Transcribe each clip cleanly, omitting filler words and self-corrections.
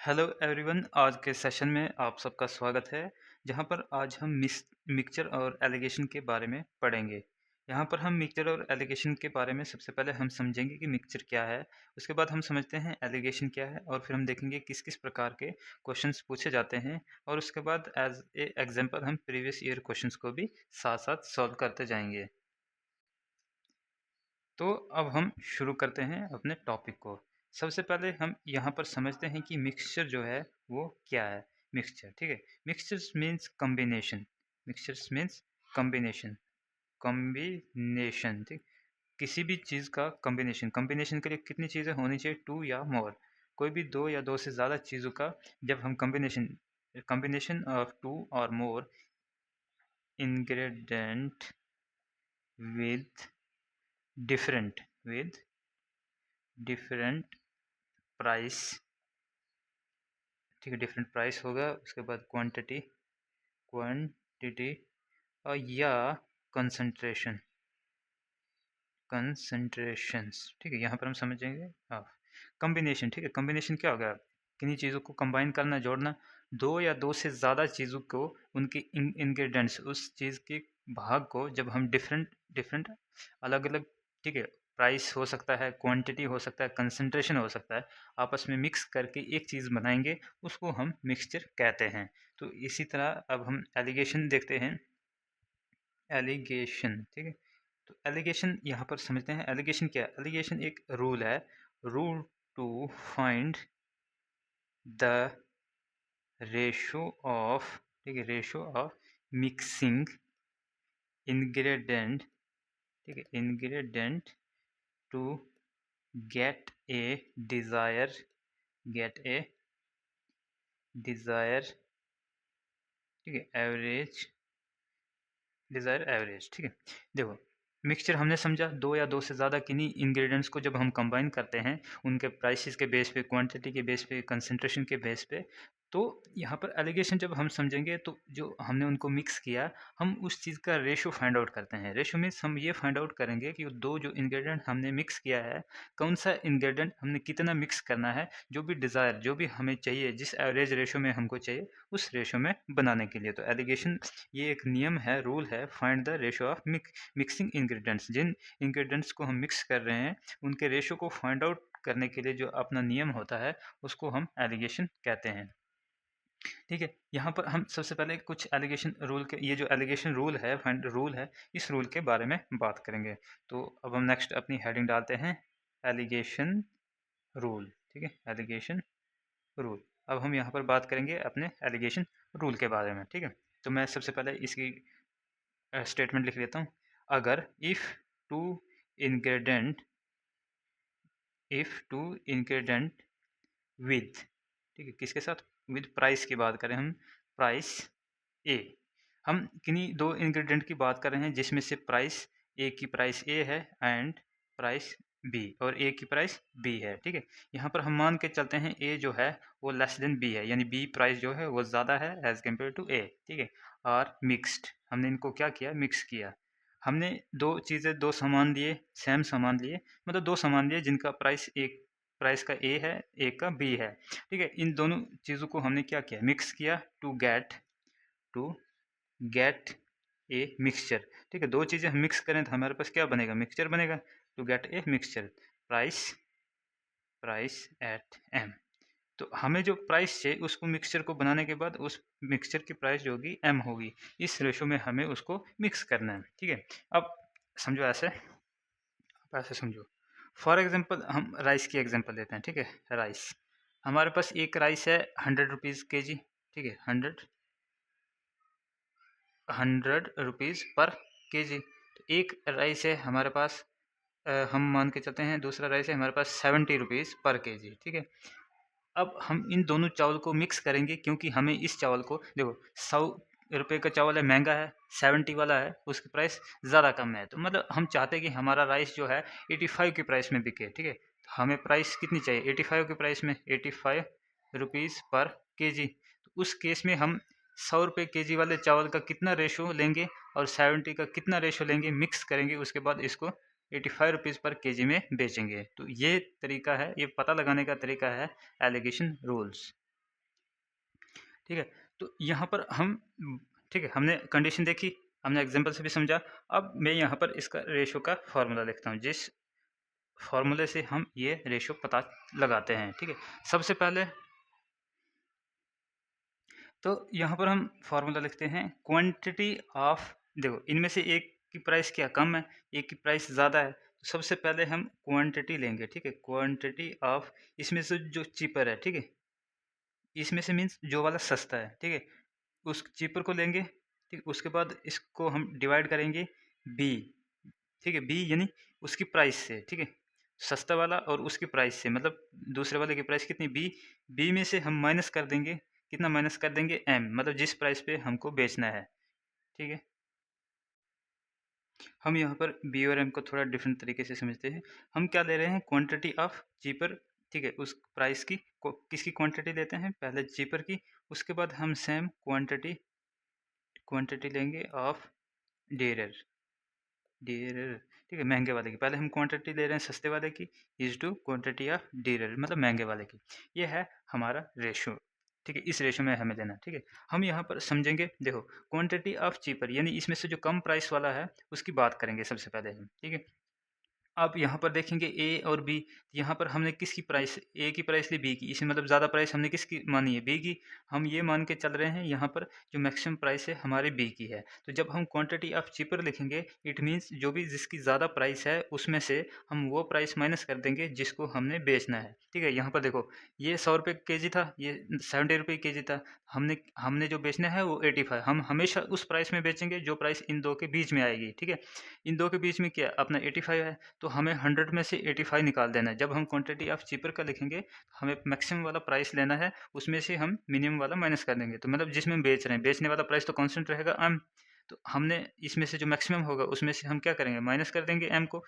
Hello everyone, आज के session में आप सबका स्वागत है। जहां पर आज हम मिक्सचर और एलिगेशन के बारे में पढ़ेंगे। यहां पर हम मिक्सचर और एलिगेशन के बारे में सबसे पहले हम समझेंगे कि मिक्सचर क्या है। उसके बाद हम समझते हैं एलिगेशन क्या है और फिर हम देखेंगे किस किस प्रकार के क्वेश्चंस पूछे जाते हैं। और उसके बाद एज ए एग्जांपल हम प्रीवियस ईयर क्वेश्चंस को भी साथ साथ सॉल्व करते जाएंगे। तो अब हम शुरू करते हैं अपने टॉपिक को। सबसे पहले हम यहाँ पर समझते हैं कि मिक्सचर जो है वो क्या है। मिक्सचर, ठीक है। Mixtures means combination. Mixtures means combination. Combination, ठीक। किसी भी चीज़ का कॉम्बिनेशन। कॉम्बिनेशन के लिए कितनी चीज़ें होनी चाहिए? टू या मोर। कोई भी दो या दो से ज़्यादा चीज़ों का जब हम कॉम्बिनेशन कॉम्बिनेशन ऑफ टू और more ingredient with different with different price, ठीक है। डिफरेंट प्राइस होगा, उसके बाद क्वांटिटी क्वांटिटी और या कंसंट्रेशन कंसंट्रेशंस, ठीक है। यहाँ पर हम समझेंगे हाँ कॉम्बिनेशन, ठीक है। कॉम्बिनेशन क्या होगा? किन्हीं चीज़ों को कंबाइन करना, जोड़ना। दो या दो से ज़्यादा चीज़ों को, उनके इंग्रेडिएंट्स, उस चीज़ के भाग को जब हम डिफरेंट डिफरेंट अलग अलग, ठीक है, प्राइस हो सकता है, क्वांटिटी हो सकता है, कंसंट्रेशन हो सकता है, आपस में मिक्स करके एक चीज़ बनाएंगे, उसको हम मिक्सचर कहते हैं। तो इसी तरह अब हम एलिगेशन देखते हैं। एलिगेशन, ठीक है। तो एलिगेशन यहाँ पर समझते हैं। एलिगेशन क्या है? एलिगेशन एक रूल है। Rule to find the ratio of, ठीक है, रेशो ऑफ मिक्सिंग इंग्रेडिएंट, ठीक है, ingredient to get a desire get a desire, ठीक है, एवरेज, डिजायर एवरेज, ठीक है। देखो, मिक्सचर हमने समझा, दो या दो से ज़्यादा किन्हीं इंग्रेडिएंट्स को जब हम कंबाइन करते हैं, उनके प्राइसेस के बेस पे, क्वांटिटी के बेस पे, कंसंट्रेशन के बेस पे। तो यहाँ पर एलिगेशन जब हम समझेंगे तो जो हमने उनको मिक्स किया, हम उस चीज़ का रेशो फाइंड आउट करते हैं। रेशो मीन्स हम ये फाइंड आउट करेंगे कि वो दो जो इंग्रेडिएंट हमने मिक्स किया है, कौन सा इंग्रेडिएंट हमने कितना मिक्स करना है, जो भी डिज़ायर, जो भी हमें चाहिए, जिस एवरेज रेशो में हमको चाहिए, उस रेशो में बनाने के लिए। तो एलिगेशन ये एक नियम है, रूल है, find the ratio of mixing ingredients. जिन इंग्रेडिएंट्स को हम मिक्स कर रहे हैं, उनके रेशो को फाइंड आउट करने के लिए जो अपना नियम होता है, उसको हम एलिगेशन कहते हैं, ठीक है। यहाँ पर हम सबसे पहले कुछ एलिगेशन रूल के, ये जो एलिगेशन रूल है, फाइंड रूल है, इस रूल के बारे में बात करेंगे। तो अब हम नेक्स्ट अपनी हेडिंग डालते हैं, एलिगेशन रूल, ठीक है, एलिगेशन रूल। अब हम यहाँ पर बात करेंगे अपने एलिगेशन रूल के बारे में, ठीक है। तो मैं सबसे पहले इसकी स्टेटमेंट लिख लेता हूँ। अगर two ingredient if two ingredient with, ठीक है, किसके साथ? विद प्राइस की बात करें हम, प्राइस ए। हम किन्हीं दो इंग्रेडिएंट की बात कर रहे हैं जिसमें से प्राइस, ए की प्राइस ए है एंड प्राइस बी, और ए की प्राइस बी है, ठीक है। यहाँ पर हम मान के चलते हैं ए जो है वो लेस देन बी है, यानी बी प्राइस जो है वो ज़्यादा है एज कम्पेयर टू ए, ठीक है। और मिक्स्ड, हमने इनको क्या किया? मिक्स किया। हमने दो चीज़ें, दो सामान लिए, सेम सामान लिए, मतलब दो सामान लिए जिनका प्राइस, एक प्राइस का ए है, एक का बी है, ठीक है। इन दोनों चीज़ों को हमने क्या किया? मिक्स किया टू गेट ए मिक्सचर, ठीक है। दो चीज़ें हम मिक्स करें तो हमारे पास क्या बनेगा? मिक्सचर बनेगा। To get a mixture, price price at M. तो हमें जो प्राइस चाहिए, उसको मिक्सचर को बनाने के बाद उस मिक्सचर की प्राइस जो होगी एम होगी। इस रेशो में हमें उसको मिक्स करना है, ठीक है। अब समझो ऐसे, आप ऐसे समझो। फॉर एग्जांपल हम राइस की एग्जांपल लेते हैं, ठीक है। राइस, हमारे पास एक राइस है 100 रुपीज़ के जी, ठीक है। 100 रुपीज़ पर के जी। तो एक राइस है हमारे पास, हम मान के चलते हैं दूसरा राइस है हमारे पास 70 रुपीज़ पर के जी, ठीक है। अब हम इन दोनों चावल को मिक्स करेंगे, क्योंकि हमें इस चावल को, देखो, 100 रुपये का चावल है, महंगा है, 70 वाला है, उसकी प्राइस ज़्यादा कम है। तो मतलब हम चाहते हैं कि हमारा राइस जो है 85 की प्राइस में बिके, ठीक है। तो हमें प्राइस कितनी चाहिए? 85 की प्राइस में, 85 रुपीज़ पर के जी। तो उस केस में हम 100 रुपये के जी वाले चावल का कितना रेशो लेंगे और 70 का कितना रेशो लेंगे, मिक्स करेंगे, उसके बाद इसको 85 रुपीज़ पर के जी में बेचेंगे। तो ये तरीका है, ये पता लगाने का तरीका है एलिगेशन रूल्स। ठीक है। तो यहाँ पर हम ठीक है, हमने कंडीशन देखी, हमने एग्जांपल से भी समझा। अब मैं यहाँ पर इसका रेशो का फार्मूला लिखता हूँ, जिस फार्मूले से हम ये रेशो पता लगाते हैं। ठीक है, सबसे पहले तो यहाँ पर हम फार्मूला लिखते हैं क्वांटिटी ऑफ, देखो इनमें से एक की प्राइस क्या कम है, एक की प्राइस ज़्यादा है, तो सबसे पहले हम क्वांटिटी लेंगे। ठीक है, क्वांटिटी ऑफ, इसमें से जो चीपर है, ठीक है, इसमें से मीन्स जो वाला सस्ता है, ठीक है, उस चीपर को लेंगे। ठीक, उसके बाद इसको हम डिवाइड करेंगे बी, ठीक है, बी यानी उसकी प्राइस से। ठीक है, सस्ता वाला और उसकी प्राइस से, मतलब दूसरे वाले की प्राइस कितनी, बी, बी में से हम माइनस कर देंगे, कितना माइनस कर देंगे, एम, मतलब जिस प्राइस पे हमको बेचना है। ठीक है, हम यहाँ पर बी और एम को थोड़ा डिफरेंट तरीके से समझते हैं। हम क्या ले रहे हैं, क्वांटिटी ऑफ चीपर। ठीक है, उस प्राइस की किसकी क्वांटिटी लेते हैं, पहले चीपर की, उसके बाद हम सेम क्वांटिटी क्वांटिटी लेंगे ऑफ डेरर, डेरर। ठीक है, महंगे वाले की पहले हम क्वांटिटी ले रहे हैं सस्ते वाले की, इज टू क्वांटिटी ऑफ डेरर, मतलब महंगे वाले की। ये है हमारा रेशो। ठीक है, इस रेशो में हमें लेना। ठीक है, हम यहाँ पर समझेंगे, देखो क्वांटिटी ऑफ चीपर यानी इसमें से जो कम प्राइस वाला है उसकी बात करेंगे सबसे पहले हम। ठीक है, आप यहाँ पर देखेंगे ए और बी, यहाँ पर हमने किसकी प्राइस, ए की प्राइस ली बी की, इसमें मतलब ज़्यादा प्राइस हमने किसकी मानी है, बी की। हम ये मान के चल रहे हैं यहाँ पर जो मैक्सिमम प्राइस है हमारे बी की है। तो जब हम क्वांटिटी ऑफ चीपर लिखेंगे, इट मीन्स जो भी जिसकी ज़्यादा प्राइस है उसमें से हम वो प्राइस माइनस कर देंगे जिसको हमने बेचना है। ठीक है, यहाँ पर देखो ये 100 रुपये के जी था, ये 70 रुपये के जी था, हमने हमने जो बेचना है वो 85, हम हमेशा उस प्राइस में बेचेंगे जो प्राइस इन दो के बीच में आएगी। ठीक है, इन दो के बीच में क्या अपना 85 है, तो हमें 100 में से 85 निकाल देना है। जब हम क्वांटिटी ऑफ चीपर का लिखेंगे, हमें मैक्सिमम वाला प्राइस लेना है, उसमें से हम मिनिमम वाला माइनस कर देंगे। तो मतलब जिसमें हम बेच रहे हैं, बेचने वाला प्राइस तो कांस्टेंट रहेगा एम, तो हमने इसमें से जो मैक्सिमम होगा उसमें से हम क्या करेंगे, माइनस कर देंगे एम को,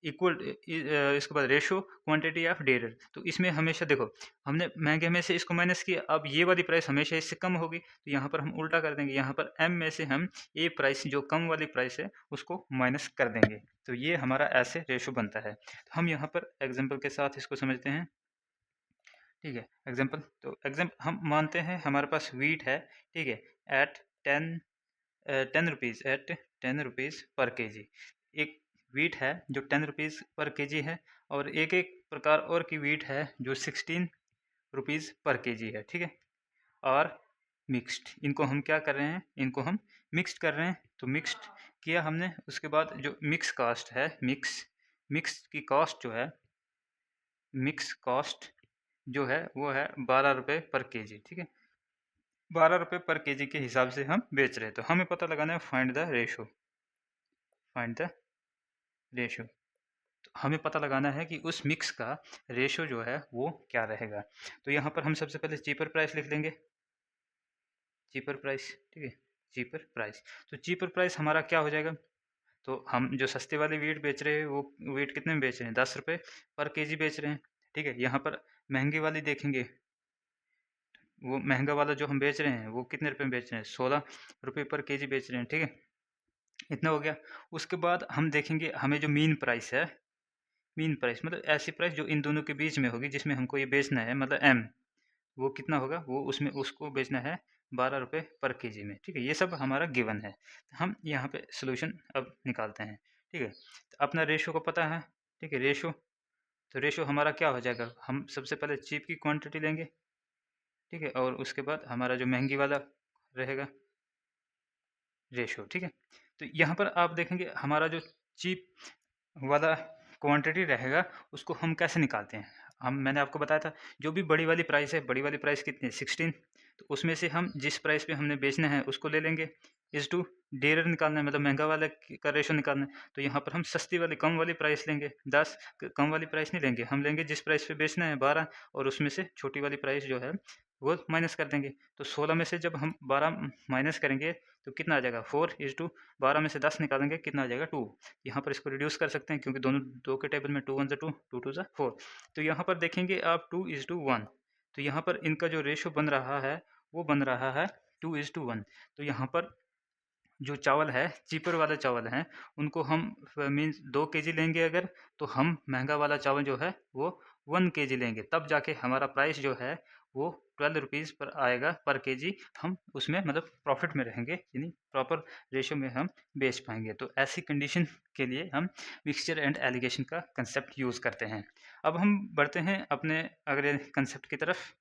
इक्वल इसके बाद रेशो क्वांटिटी ऑफ डेटर। तो इसमें हमेशा देखो हमने महंगे में से इसको माइनस किया, अब ये वाली प्राइस हमेशा इससे कम होगी, तो यहाँ पर हम उल्टा कर देंगे, यहाँ पर एम में से हम ए प्राइस जो कम वाली प्राइस है उसको माइनस कर देंगे। तो ये हमारा ऐसे रेशो बनता है। तो हम यहाँ पर एग्जाम्पल के साथ इसको समझते हैं। ठीक है, एग्जाम्पल, तो एग्जाम्पल हम मानते हैं हमारे पास वीट है। ठीक है, एट 10 रुपीज़, एट 10 रुपीज़ पर के जी। एक वीट है जो 10 रुपीज़ पर के जी है, और एक एक प्रकार और की वीट है जो 16 रुपीज़ पर के जी है। ठीक है, और मिक्स्ड, इनको हम क्या कर रहे हैं, इनको हम मिक्स्ड कर रहे हैं। तो मिक्स्ड किया हमने, उसके बाद जो मिक्स कास्ट है, मिक्स की कॉस्ट जो है, मिक्स कॉस्ट जो है वो है 12 रुपये पर के जी। ठीक है, 12 रुपये पर के जी के हिसाब से हम बेच रहे हैं। तो हमें पता लगाना है find the ratio, find the ratio. तो हमें पता लगाना है कि उस मिक्स का रेशो जो है वो क्या रहेगा। तो यहाँ पर हम सबसे पहले चीपर प्राइस लिख लेंगे, चीपर प्राइस। ठीक है, चीपर प्राइस, तो चीपर प्राइस हमारा क्या हो जाएगा, तो हम जो सस्ते वाली वीट बेच रहे हैं वो वीट कितने में बेच रहे हैं, 10 रुपये पर के जी बेच रहे हैं। ठीक है, यहाँ पर महंगी वाली देखेंगे, वो महंगा वाला जो हम बेच रहे हैं वो कितने रुपए में बेच रहे हैं, 16 रुपये पर के जी बेच रहे हैं। ठीक है, इतना हो गया। उसके बाद हम देखेंगे हमें जो मीन प्राइस है, मीन प्राइस मतलब ऐसी प्राइस जो इन दोनों के बीच में होगी, जिसमें हमको ये बेचना है, मतलब एम, वो कितना होगा, वो उसमें उसको बेचना है 12 रुपये पर के जी में। ठीक है, ये सब हमारा गिवन है। हम यहाँ पे सोल्यूशन अब निकालते हैं। ठीक है, तो अपना रेशो को पता है। ठीक है, रेशो, तो रेशो हमारा क्या हो जाएगा, हम सबसे पहले चीप की क्वांटिटी लेंगे। ठीक है, और उसके बाद हमारा जो महंगी वाला रहेगा रेशो। ठीक है, तो यहाँ पर आप देखेंगे हमारा जो चीप वाला क्वांटिटी रहेगा उसको हम कैसे निकालते हैं। हम, मैंने आपको बताया था जो भी बड़ी वाली प्राइस है, बड़ी वाली प्राइस कितनी है, 16, तो उसमें से हम जिस प्राइस पे हमने बेचना है उसको ले लेंगे, इज टू डेरर निकालना है, मतलब महंगा वाला का रेशो निकालना है। तो यहाँ पर हम सस्ती वाली कम वाली प्राइस लेंगे 10, कम वाली प्राइस नहीं लेंगे, हम लेंगे जिस प्राइस पे बेचना है 12, और उसमें से छोटी वाली प्राइस जो है वो माइनस कर देंगे। तो 16 में से जब हम 12 माइनस करेंगे तो कितना आ जाएगा, 4, इज टू 12 में से 10 निकालेंगे, कितना आ जाएगा, 2। यहाँ पर इसको रिड्यूस कर सकते हैं क्योंकि दोनों दो के टेबल में 2 1 2, 2 2 4। तो यहाँ पर देखेंगे आप 2:1, तो यहाँ पर इनका जो रेशो बन रहा है वो बन रहा है 2:1। तो यहाँ पर जो चावल है, चीपर वाले चावल हैं, उनको हम मीन्स 2 kg लेंगे अगर, तो हम महंगा वाला चावल जो है वो 1 kg लेंगे, तब जाके हमारा प्राइस जो है वो 12 रुपीज़ पर आएगा पर केजी, हम उसमें मतलब प्रॉफिट में रहेंगे, यानी प्रॉपर रेशियो में हम बेच पाएंगे। तो ऐसी कंडीशन के लिए हम मिक्सचर एंड एलिगेशन का कंसेप्ट यूज़ करते हैं। अब हम बढ़ते हैं अपने अगले कंसेप्ट की तरफ,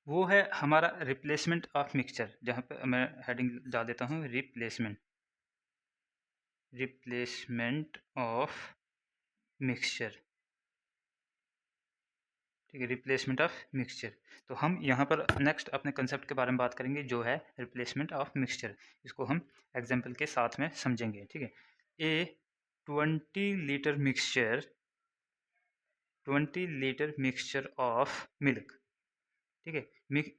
वो है हमारा रिप्लेसमेंट ऑफ मिक्सचर, जहाँ पे मैं हेडिंग डाल देता हूँ रिप्लेसमेंट, रिप्लेसमेंट ऑफ मिक्सचर। ठीक है, रिप्लेसमेंट ऑफ मिक्सचर। तो हम यहाँ पर नेक्स्ट अपने कंसेप्ट के बारे में बात करेंगे, जो है रिप्लेसमेंट ऑफ मिक्सचर। इसको हम एग्जाम्पल के साथ में समझेंगे। ठीक है, ए 20 litre mixture, 20 litre mixture of milk. ठीक है,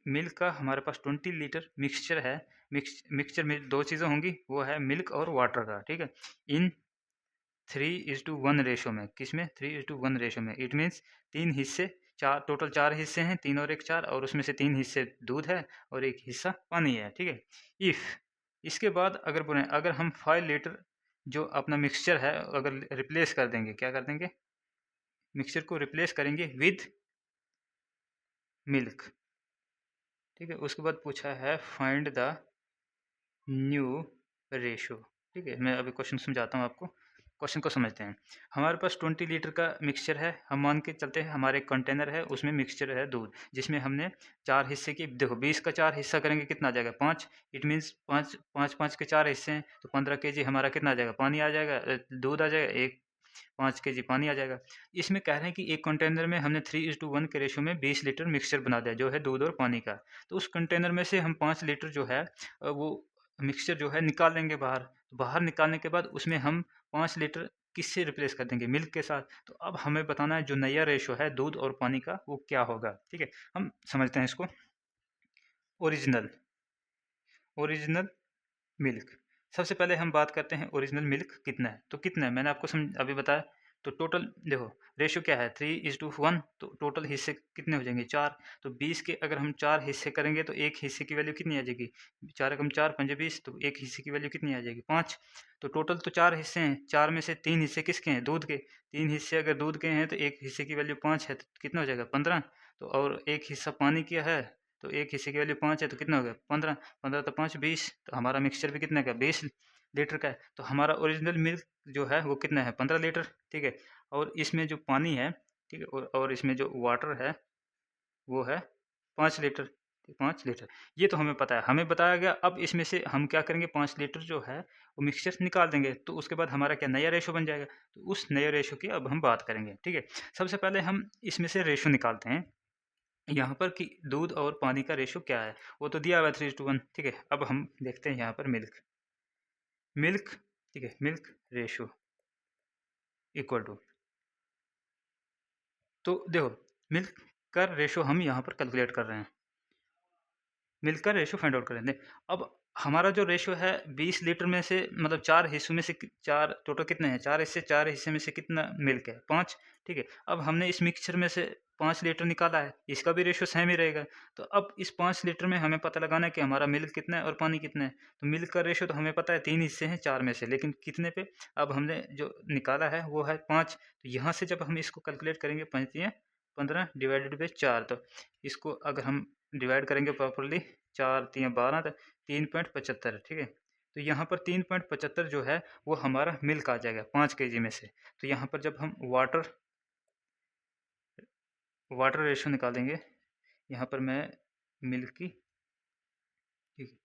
मिल्क का हमारे पास 20 लीटर मिक्सचर है। मिक्सचर में दो चीज़ें होंगी, वो है मिल्क और वाटर का। ठीक है, इन 3:1 रेशो में, किसमें 3:1 रेशो में, इट मीन्स 3 हिस्से, चार टोटल 4 हिस्से हैं, 3 और 1 4, और उसमें से 3 हिस्से दूध है और 1 हिस्सा पानी है। ठीक है, इफ़ इसके बाद अगर बोलें, अगर हम 5 लीटर जो अपना मिक्सचर है अगर रिप्लेस कर देंगे, क्या कर देंगे, मिक्सचर को रिप्लेस करेंगे विद मिल्क। ठीक है, उसके बाद पूछा है फाइंड द न्यू रेशो। ठीक है, मैं अभी क्वेश्चन समझाता हूँ आपको, क्वेश्चन को समझते हैं। हमारे पास 20 लीटर का मिक्सचर है, हम मान के चलते हैं हमारे कंटेनर है, उसमें मिक्सचर है दूध, जिसमें हमने 4 हिस्से की, देखो 20 का 4 हिस्सा करेंगे कितना आ जाएगा, 5। इट मीन्स 5 5 5 के 4 हिस्से हैं, तो 15 केजी हमारा कितना आ जाएगा, पानी आ जाएगा, दूध आ जाएगा, एक 5 केजी पानी आ जाएगा। इसमें कह रहे हैं कि एक कंटेनर में हमने 3:1 के रेशो में 20 लीटर मिक्सचर बना दिया, जो है दूध और पानी का। तो उस कंटेनर में से हम 5 लीटर जो है वो मिक्सचर जो है निकाल लेंगे बाहर। तो बाहर निकालने के बाद उसमें हम 5 लीटर किससे रिप्लेस कर देंगे, मिल्क के साथ। तो अब हमें बताना है जो नया रेशो है दूध और पानी का, वो क्या होगा। ठीक है, हम समझते हैं इसको। Original, original milk. सबसे पहले हम बात करते हैं ओरिजिनल मिल्क कितना है। तो कितना है मैंने आपको अभी बताया। तो टोटल देखो रेशियो क्या है, 3:1, तो टोटल हिस्से कितने हो जाएंगे, 4। तो 20 के अगर हम 4 हिस्से करेंगे तो एक हिस्से की वैल्यू कितनी आ जाएगी, 4 एकम 4 पंजे 20, तो एक हिस्से की वैल्यू कितनी आ जाएगी, 5। तो टोटल तो 4 हिस्से हैं, 4 में से 3 हिस्से किसके हैं, दूध के। 3 हिस्से अगर दूध के हैं तो एक हिस्से की वैल्यू 5 है, तो कितना हो जाएगा, 15। तो और एक हिस्सा पानी का है, तो एक हिस्से की वैल्यू 5 है, तो कितना हो गया, 15। 15 तो 5 20, तो हमारा मिक्सचर भी कितने का, 20 लीटर का है। तो हमारा ओरिजिनल मिल्क जो है वो कितना है, 15 लीटर। ठीक है, और इसमें जो पानी है, ठीक है, और इसमें जो वाटर है वो है 5 लीटर, 5 लीटर। ये तो हमें पता है, हमें बताया गया। अब इसमें से हम क्या करेंगे, 5 लीटर जो है वो मिक्सचर निकाल देंगे, तो उसके बाद हमारा क्या नया रेशो बन जाएगा। तो उस नए रेशो की अब हम बात करेंगे। ठीक है, सबसे पहले हम इसमें से रेशो निकालते हैं यहाँ पर कि दूध और पानी का रेशो क्या है, वो तो दिया हुआ है 3:1। ठीक है, अब हम देखते हैं यहाँ पर मिल्क, मिल्क। ठीक है, मिल्क रेशो इक्वल टू, तो देखो मिल्क का रेशो हम यहाँ पर कैलकुलेट कर रहे हैं, मिल्क का रेशो फाइंड आउट करेंगे। अब हमारा जो रेशो है 20 लीटर में से, मतलब 4 हिस्सों में से, 4 टोटल कितने हैं, 4 हिस्से, 4 हिस्से में से कितना मिल्क है, 5। ठीक है, अब हमने इस मिक्सचर में से 5 लीटर निकाला है, इसका भी रेशो सेम ही रहेगा। तो अब इस 5 लीटर में हमें पता लगाना है कि हमारा मिल्क कितना है और पानी कितना है। तो मिल्क का रेशो तो हमें पता है 3 हिस्से हैं 4 में से, लेकिन कितने पे, अब हमने जो निकाला है वो है 5। तो यहाँ से जब हम इसको कैलकुलेट करेंगे, 5 या 15 डिवाइडेड बाई 4, तो इसको अगर हम डिवाइड करेंगे प्रॉपरली, 4 3 12, तो 3.75। ठीक है, तो यहाँ पर 3.75 जो है वो हमारा मिल्क आ जाएगा 5 केजी में से। तो यहाँ पर जब हम वाटर रेशो निकालेंगे, यहाँ पर मैं मिल्क की, ठीक है,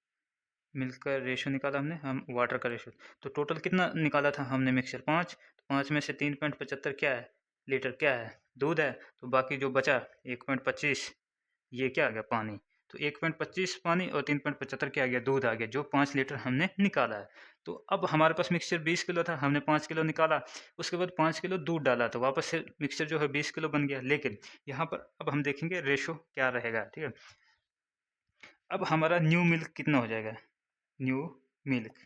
मिल्क का रेशो निकाला हमने, हम वाटर का रेशो, तो टोटल कितना निकाला था हमने मिक्सचर, 5। तो 5 में से 3.75 क्या है, लीटर क्या है, दूध है। तो बाकी जो बचा 1.25, ये क्या आ गया, पानी। तो 1.25 पानी और 3.75 क्या आ गया, दूध आ गया, जो 5 लीटर हमने निकाला है। तो अब हमारे पास मिक्सचर 20 किलो था, हमने 5 किलो निकाला, उसके बाद 5 किलो दूध डाला, तो वापस से मिक्सचर जो है 20 किलो बन गया। लेकिन यहाँ पर अब हम देखेंगे रेशो क्या रहेगा। ठीक है, अब हमारा न्यू मिल्क कितना हो जाएगा, न्यू मिल्क।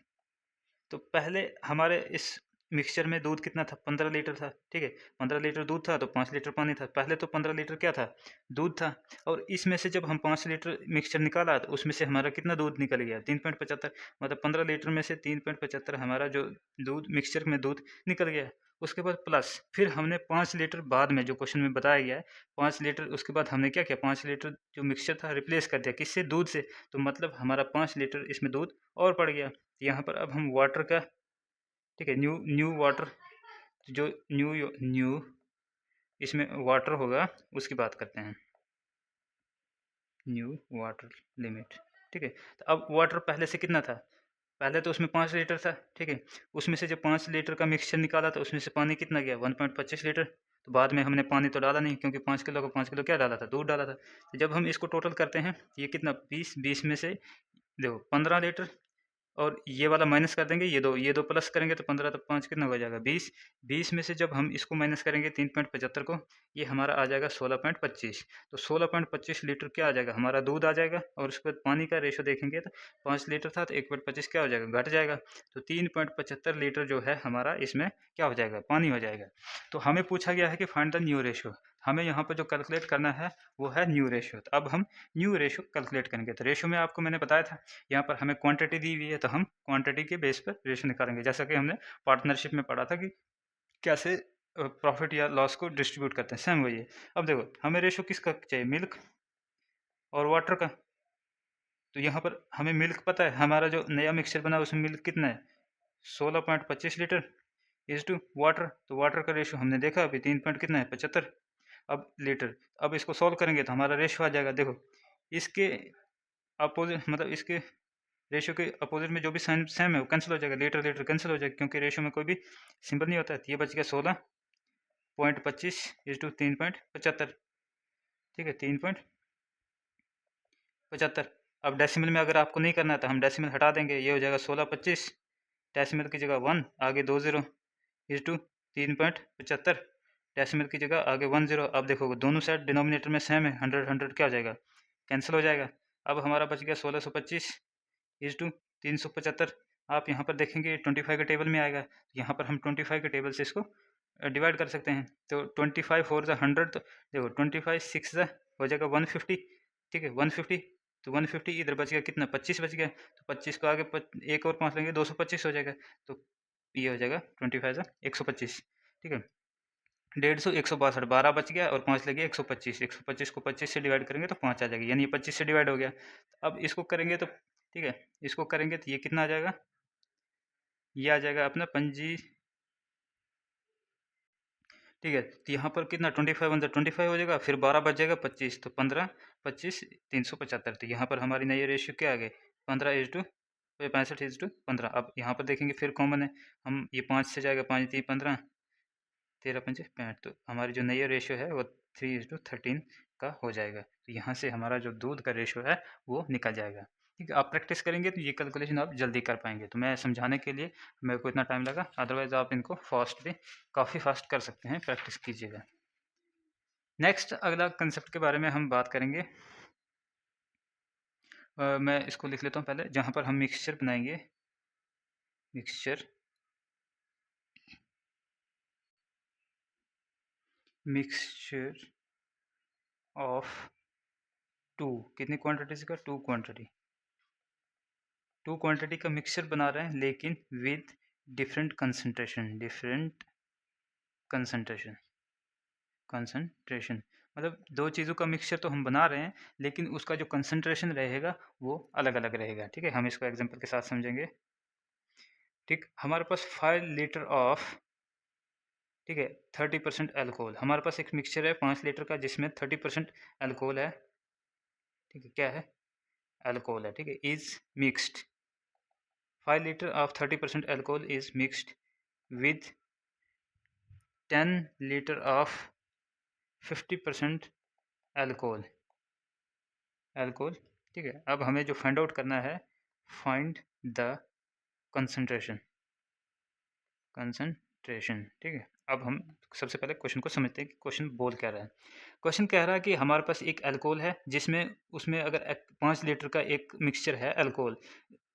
तो पहले हमारे इस मिक्सचर में दूध कितना था, 15 लीटर था, ठीक है। 15 लीटर दूध था तो 5 लीटर पानी था। पहले तो 15 लीटर क्या था, दूध था। और इसमें से जब हम 5 लीटर मिक्सचर निकाला तो उसमें से हमारा कितना दूध निकल गया, 3.75। मतलब 15 लीटर में से 3.75 हमारा जो दूध, मिक्सचर में दूध निकल गया। उसके बाद प्लस फिर हमने 5 लीटर बाद में, जो क्वेश्चन में बताया गया है, 5 लीटर उसके बाद हमने क्या किया, 5 लीटर जो मिक्सचर था रिप्लेस कर दिया किससे, दूध से। तो मतलब हमारा 5 लीटर इसमें दूध और पड़ गया। यहाँ पर अब हम वाटर का, ठीक है, न्यू न्यू वाटर, जो न्यू न्यू इसमें वाटर होगा उसकी बात करते हैं, न्यू वाटर लिमिट, ठीक है। तो अब वाटर पहले से कितना था, पहले तो उसमें 5 लीटर था, ठीक है। उसमें से जब 5 लीटर का मिक्सचर निकाला तो उसमें से पानी कितना गया, 1.25 लीटर। तो बाद में हमने पानी तो डाला नहीं, क्योंकि 5 किलो को 5 किलो क्या डाला था, दूध डाला था। तो जब हम इसको टोटल करते हैं, ये कितना, 20, 20 में से देखो 15 लीटर, और ये वाला माइनस कर देंगे, ये दो प्लस करेंगे तो 15, तो 5 कितना हो जाएगा, 20। 20 में से जब हम इसको माइनस करेंगे 3.75 को, ये हमारा आ जाएगा 16.25। तो 16.25 लीटर क्या आ जाएगा, हमारा दूध आ जाएगा। और उसके बाद पानी का रेशो देखेंगे तो 5 लीटर था तो 1.25 क्या हो जाएगा, घट जाएगा। तो 3.75 लीटर जो है हमारा इसमें क्या हो जाएगा, पानी हो जाएगा। तो हमें पूछा गया है कि फाइंड द न्यू रेशो। हमें यहाँ पर जो कैलकुलेट करना है वो है न्यू रेशो। तो अब हम न्यू रेशो कैलकुलेट करेंगे। तो रेशो में आपको मैंने बताया था, यहाँ पर हमें क्वांटिटी दी हुई है तो हम क्वांटिटी के बेस पर रेशो निकालेंगे। जैसा कि हमने पार्टनरशिप में पढ़ा था कि कैसे प्रॉफिट या लॉस को डिस्ट्रीब्यूट करते हैं, सेम वही है। अब देखो हमें रेशो किसका चाहिए, मिल्क और वाटर का। तो यहाँ पर हमें मिल्क पता है, हमारा जो नया मिक्सचर बना उसमें मिल्क कितना है, 16.25 लीटर इज टू वाटर। तो वाटर का रेशो हमने देखा अभी 3 पॉइंट कितना है, 75 अब लीटर। अब इसको सॉल्व करेंगे तो हमारा रेशो आ जाएगा, देखो इसके अपोजिट, मतलब इसके रेशियो के अपोजिट में जो भी साइन सेम है वो कैंसिल हो जाएगा, लीटर लीटर कैंसिल हो जाएगा, क्योंकि रेशियो में कोई भी सिंबल नहीं होता है। तो ये बच गया 16.25 इज टू 3.75, ठीक है, 3.75। अब डेसिमल में अगर आपको नहीं करना है तो हम डेसिमल हटा देंगे, ये हो जाएगा 16.25, डेसिमल की जगह 1 आगे 2 जीरो इज टू 3.75, डेसिमल की जगह आगे 1 जीरो। अब देखो दोनों साइड डिनोमिनेटर में सेम है, 100 100 क्या हो जाएगा, कैंसिल हो जाएगा। अब हमारा बच गया 1625 इज टू 375। आप यहाँ पर देखेंगे 25 के टेबल में आएगा, यहाँ पर हम 25 के टेबल से इसको डिवाइड कर सकते हैं। तो 25 फोर ज़ा 100, तो देखो 25 6 ज़ा हो जाएगा 150, ठीक है 150। तो 150 इधर बच गया कितना, 25 बच गया। तो 25 को आगे एक और 5 लेंगे 225 हो जाएगा। तो ये हो जाएगा 25 ज़ा 125, ठीक है। 150 162 12 बच गया और 5 लगे 125। 125 को 25 से डिवाइड करेंगे तो 5 आ जाएगा, यानी ये 25 से डिवाइड हो गया। अब इसको करेंगे तो, ठीक है, इसको करेंगे तो ये कितना आ जाएगा, ये आ जाएगा अपना पंजी, ठीक है। तो यहाँ पर कितना 25 अंदर 25 हो जाएगा, फिर 12 बच जाएगा 25, तो 15 25 375। तो यहाँ पर हमारी नई रेशियो क्या आ गई, 15 इज टू 65 इज टू 15। अब यहाँ पर देखेंगे फिर कॉमन है, हम ये 5 से जाएगा, 5 3 15 13 पंजे 65। तो हमारी जो नई रेशियो है वो 3:13 का हो जाएगा। तो यहाँ से हमारा जो दूध का रेशियो है वो निकल जाएगा, ठीक है। आप प्रैक्टिस करेंगे तो ये कैलकुलेशन आप जल्दी कर पाएंगे। तो मैं समझाने के लिए मेरे को इतना टाइम लगा, अदरवाइज़ आप इनको फास्ट भी काफ़ी फास्ट कर सकते हैं, प्रैक्टिस कीजिएगा। नेक्स्ट अगला कंसेप्ट के बारे में हम बात करेंगे। मैं इसको लिख लेता हूँ पहले, जहाँ पर हम मिक्सचर बनाएंगे, मिक्सचर मिक्सचर ऑफ टू, कितनी क्वांटिटीज का, टू क्वांटिटी, टू क्वांटिटी का मिक्सचर बना रहे हैं लेकिन with different concentration, different concentration, concentration मतलब दो चीज़ों का मिक्सचर तो हम बना रहे हैं लेकिन उसका जो कंसंट्रेशन रहेगा वो अलग अलग रहेगा, ठीक है। हम इसको एग्जांपल के साथ समझेंगे, ठीक। हमारे पास 5 लीटर ऑफ, ठीक है, 30% अल्कोहल, हमारे पास एक मिक्सचर है 5 लीटर का जिसमें 30% अल्कोहल है, ठीक है, क्या है, अल्कोहल है, ठीक है, is mixed, 5 litre of 30% alcohol is mixed with 10 litre of 50% alcohol, alcohol, ठीक है। अब हमें जो फाइंड आउट करना है, फाइंड द कंसंट्रेशन, कंसंट्रेशन, ठीक है। अब हम सबसे पहले क्वेश्चन को समझते हैं कि क्वेश्चन बोल क्या रहा है। क्वेश्चन कह रहा है कि हमारे पास एक अल्कोहल है जिसमें, उसमें अगर 5 लीटर का एक मिक्सचर है अल्कोहल,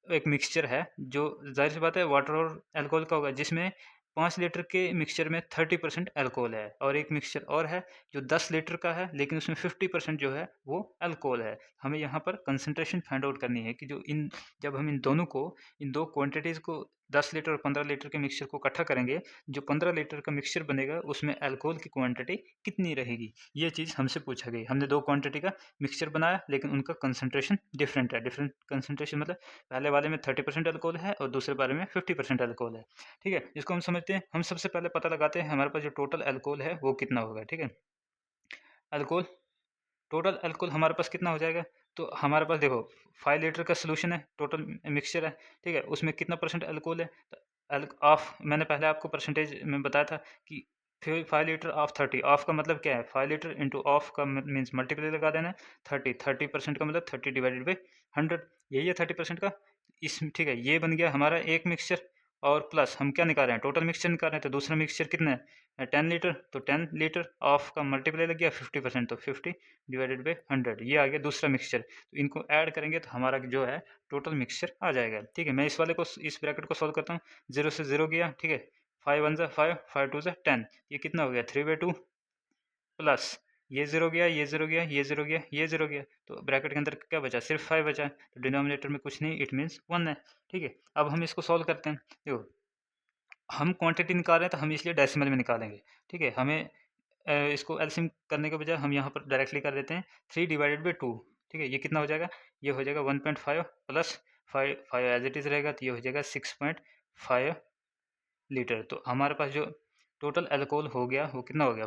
एक मिक्सचर है जो जाहिर सी बात है वाटर और अल्कोहल का होगा, जिसमें 5 लीटर के मिक्सचर में 30% अल्कोहल है, और एक मिक्सचर और है जो 10 लीटर का है लेकिन उसमें 50% जो है वो अल्कोहल है। हमें यहाँ पर कंसंट्रेशन फाइंड आउट करनी है कि जब हम इन दो क्वांटिटीज़ को 10 लीटर और 15 लीटर के मिक्सचर को इकट्ठा करेंगे, जो 15 लीटर का मिक्सचर बनेगा उसमें अल्कोहल की क्वांटिटी कितनी रहेगी, ये चीज़ हमसे पूछा गई। हमने 2 क्वांटिटी का मिक्सचर बनाया लेकिन उनका कंसंट्रेशन डिफरेंट है। डिफरेंट कंसंट्रेशन मतलब पहले वाले में 30% अल्कोहल है और दूसरे वाले में 50% अल्कोहल है। ठीक है, इसको हम समझते हैं। हम सबसे पहले पता लगाते हैं हमारे पास जो टोटल अल्कोहल है वो कितना होगा। ठीक है, अल्कोहल टोटल अल्कोहल हमारे पास कितना हो जाएगा, तो हमारे पास देखो 5 लीटर का सोल्यूशन है, टोटल मिक्सचर है। ठीक है, उसमें कितना परसेंट अल्कोहल है, तो ऑफ मैंने पहले आपको परसेंटेज में बताया था कि 5 लीटर ऑफ 30, ऑफ का मतलब क्या है, 5 लीटर इंटू ऑफ का मीन्स मल्टीप्लाई लगा देना है 30% का मतलब 30 डिवाइडेड बाई 100, यही है 30% का। इस ठीक है, ये बन गया हमारा एक मिक्सचर, और प्लस हम क्या निकाल रहे हैं, टोटल मिक्सचर निकाल रहे हैं, तो दूसरा मिक्सचर कितना है 10 लीटर, तो 10 लीटर ऑफ का मल्टीप्लाई लग गया 50%, तो 50 डिवाइडेड बाई 100, ये आ गया दूसरा मिक्सचर। तो इनको ऐड करेंगे तो हमारा जो है टोटल मिक्सचर आ जाएगा। ठीक है, मैं इस वाले को इस ब्रैकेट को सॉल्व करता हूँ। 0 से 0 गया, ठीक है, 5 1 ज़ा 5, 5 2 ज़ा 10, ये कितना हो गया 3/2, प्लस ये 0 गया, ये 0 गया, ये 0 गया, ये 0 गया, तो ब्रैकेट के अंदर क्या बचा, सिर्फ 5 बचा है, तो डिनोमिनेटर में कुछ नहीं, इट मीन्स 1 है। ठीक है, अब हम इसको सॉल्व करते हैं। देखो हम क्वांटिटी निकाल रहे हैं तो हम इसलिए डेसिमल में निकालेंगे। ठीक है, हमें इसको एलसीएम करने के बजाय हम यहाँ पर डायरेक्टली कर देते हैं 3 डिवाइडेड बाई 2। ठीक है, ये कितना हो जाएगा, ये हो जाएगा 1.5 प्लस 5 5 एज इट इज़ रहेगा, तो ये हो जाएगा 6.5 लीटर। तो हमारे पास जो टोटल अल्कोहल हो गया वो कितना हो गया,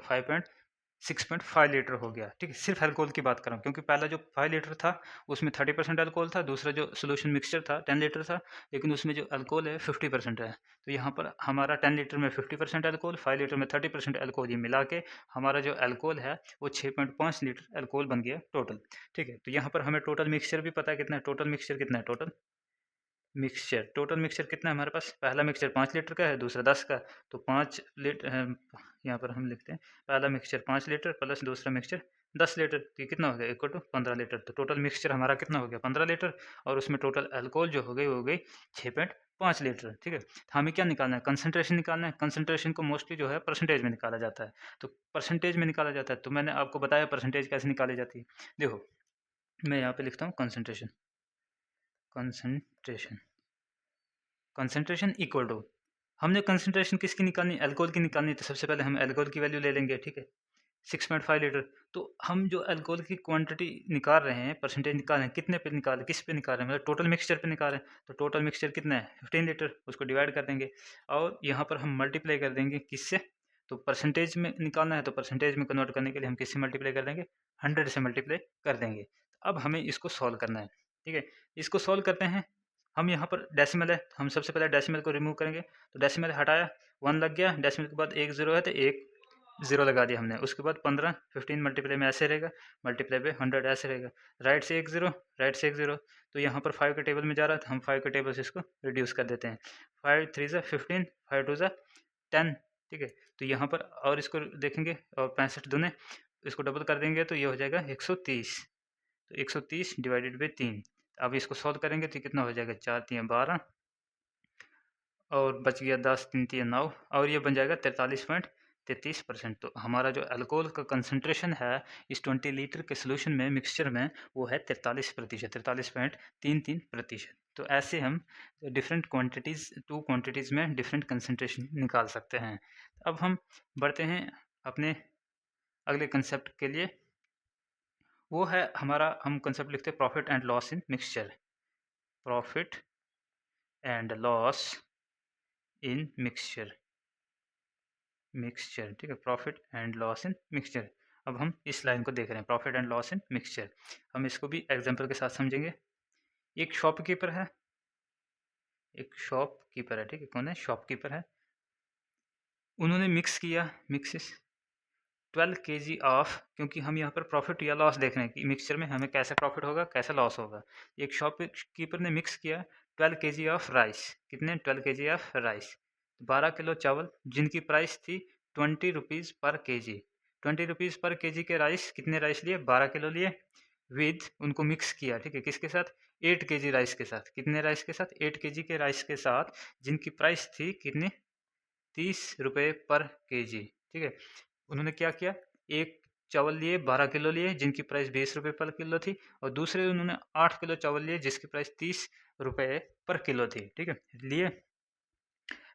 6.5 लीटर हो गया। ठीक है, सिर्फ अल्कोहल की बात कर रहा हूँ क्योंकि पहला जो 5 लीटर था उसमें 30% अल्कोहल था, दूसरा जो सोल्यूशन मिक्सचर था 10 लीटर था, लेकिन उसमें जो अल्कोहल है 50% है। तो यहाँ पर हमारा 10 लीटर में 50% अल्कोहल, 5 लीटर में 30% अल्कोहल, ये मिला के हमारा जो अल्कोहल है वो 6.5 लीटर अल्कोहल बन गया टोटल। ठीक है, तो यहाँ पर हमें टोटल मिक्सचर भी पता है कितना है, टोटल मिक्सचर कितना है, टोटल मिक्सचर कितना है हमारे पास, पहला मिक्सचर 5 लीटर का है, दूसरा 10 का, तो 5 लीटर यहाँ पर हम लिखते हैं, पहला मिक्सचर 5 लीटर प्लस दूसरा मिक्सचर 10 लीटर, तो ये कितना हो गया, इक्वल टू 15 लीटर। तो टोटल मिक्सचर हमारा कितना हो गया 15 लीटर, और उसमें टोटल अल्कोहल जो हो गई 6.5 लीटर। ठीक है, तो हमें क्या निकालना है, कंसनट्रेशन निकालना है। कंसनट्रेशन को मोस्टली जो है परसेंटेज में निकाला जाता है, तो परसेंटेज में निकाला जाता है, तो मैंने आपको बताया परसेंटेज कैसे निकाली जाती है। देखो मैं यहाँ पे लिखता हूँ concentration, concentration concentration equal to, हमने कंसंट्रेशन किसकी निकालनी, अल्कोहल की निकालनी, तो सबसे पहले हम अल्कोहल की वैल्यू ले लेंगे। ठीक है, 6.5 लीटर, तो हम जो अल्कोहल की क्वांटिटी निकाल रहे हैं, परसेंटेज निकाल रहे हैं, कितने पे निकाल रहे हैं, किस पे निकाल रहे हैं, मतलब टोटल मिक्सचर पे निकाल रहे हैं, तो टोटल मिक्सचर कितना है 15 लीटर, उसको डिवाइड कर देंगे और यहाँ पर हम मल्टीप्लाई कर देंगे किससे, तो परसेंटेज में निकालना है तो परसेंटेज में कन्वर्ट करने के लिए हम किससे मल्टीप्लाई कर देंगे, 100 से मल्टीप्लाई कर देंगे। अब हमें इसको सॉल्व करना है। ठीक है, इसको सॉल्व करते हैं। हम यहाँ पर डेसिमल है, हम सबसे पहले डेसिमल को रिमूव करेंगे, तो डेसिमल हटाया 1 लग गया, डेसिमल के बाद एक ज़ीरो है तो एक ज़ीरो लगा दिया हमने, उसके बाद 15 15 मल्टीप्लाई में ऐसे रहेगा, मल्टीप्लाई बाई 100 ऐसे रहेगा, राइट से एक ज़ीरो, राइट से एक ज़ीरो, तो यहाँ पर 5 के टेबल में जा रहा है तो हम 5 के टेबल से इसको रिड्यूस कर देते हैं। 5 3 ज़ा 15, 5 2 ज़ा 10। ठीक है, तो यहाँ पर और इसको देखेंगे और 65 दूने इसको डबल कर देंगे तो ये हो जाएगा 130, तो 130 डिवाइडेड बाई 3। अब इसको सॉल्व करेंगे तो कितना हो जाएगा, 4 3 12 और बच गया 10 3 3 9, और ये बन जाएगा 43.33%। तो हमारा जो अल्कोहल का कंसंट्रेशन है इस 20 लीटर के सोल्यूशन में, मिक्सचर में, वो है 43%, 43.33%। तो ऐसे हम डिफरेंट क्वांटिटीज़, टू क्वांटिटीज़ में डिफरेंट कंसंट्रेशन निकाल सकते हैं। अब हम बढ़ते हैं अपने अगले कंसेप्ट के लिए, वो है हमारा, हम कंसेप्ट लिखते हैं profit and loss in mixture, profit and loss in mixture, ठीक है, profit and loss in mixture. अब हम इस लाइन को देख रहे हैं, profit and loss in mixture, हम इसको भी एग्जांपल के साथ समझेंगे। एक शॉपकीपर है, ठीक है, कौन है, शॉपकीपर है, उन्होंने मिक्स किया, मिक्सिस 12 kg ऑफ, क्योंकि हम यहाँ पर प्रॉफिट या लॉस देख रहे हैं कि मिक्सचर में हमें कैसे प्रॉफिट होगा कैसे लॉस होगा। एक शॉपकीपर ने मिक्स किया 12 kg ऑफ राइस, कितने, 12 kg ऑफ राइस, 12 किलो चावल जिनकी प्राइस थी 20 रुपीज़ पर केजी, 20 रुपीज़ पर केजी के राइस, कितने राइस लिए, 12 किलो लिए, विद उनको मिक्स किया। ठीक है, किसके साथ, 8 kg राइस के साथ, कितने राइस के साथ, 8 kg के राइस के साथ, जिनकी प्राइस थी कितनी ₹30 पर केजी, ठीक है। उन्होंने क्या किया, एक चावल लिए 12 किलो लिए जिनकी प्राइस ₹20 पर किलो थी, और दूसरे उन्होंने 8 किलो चावल लिए जिसकी प्राइस ₹30 पर किलो थी, ठीक है। लिए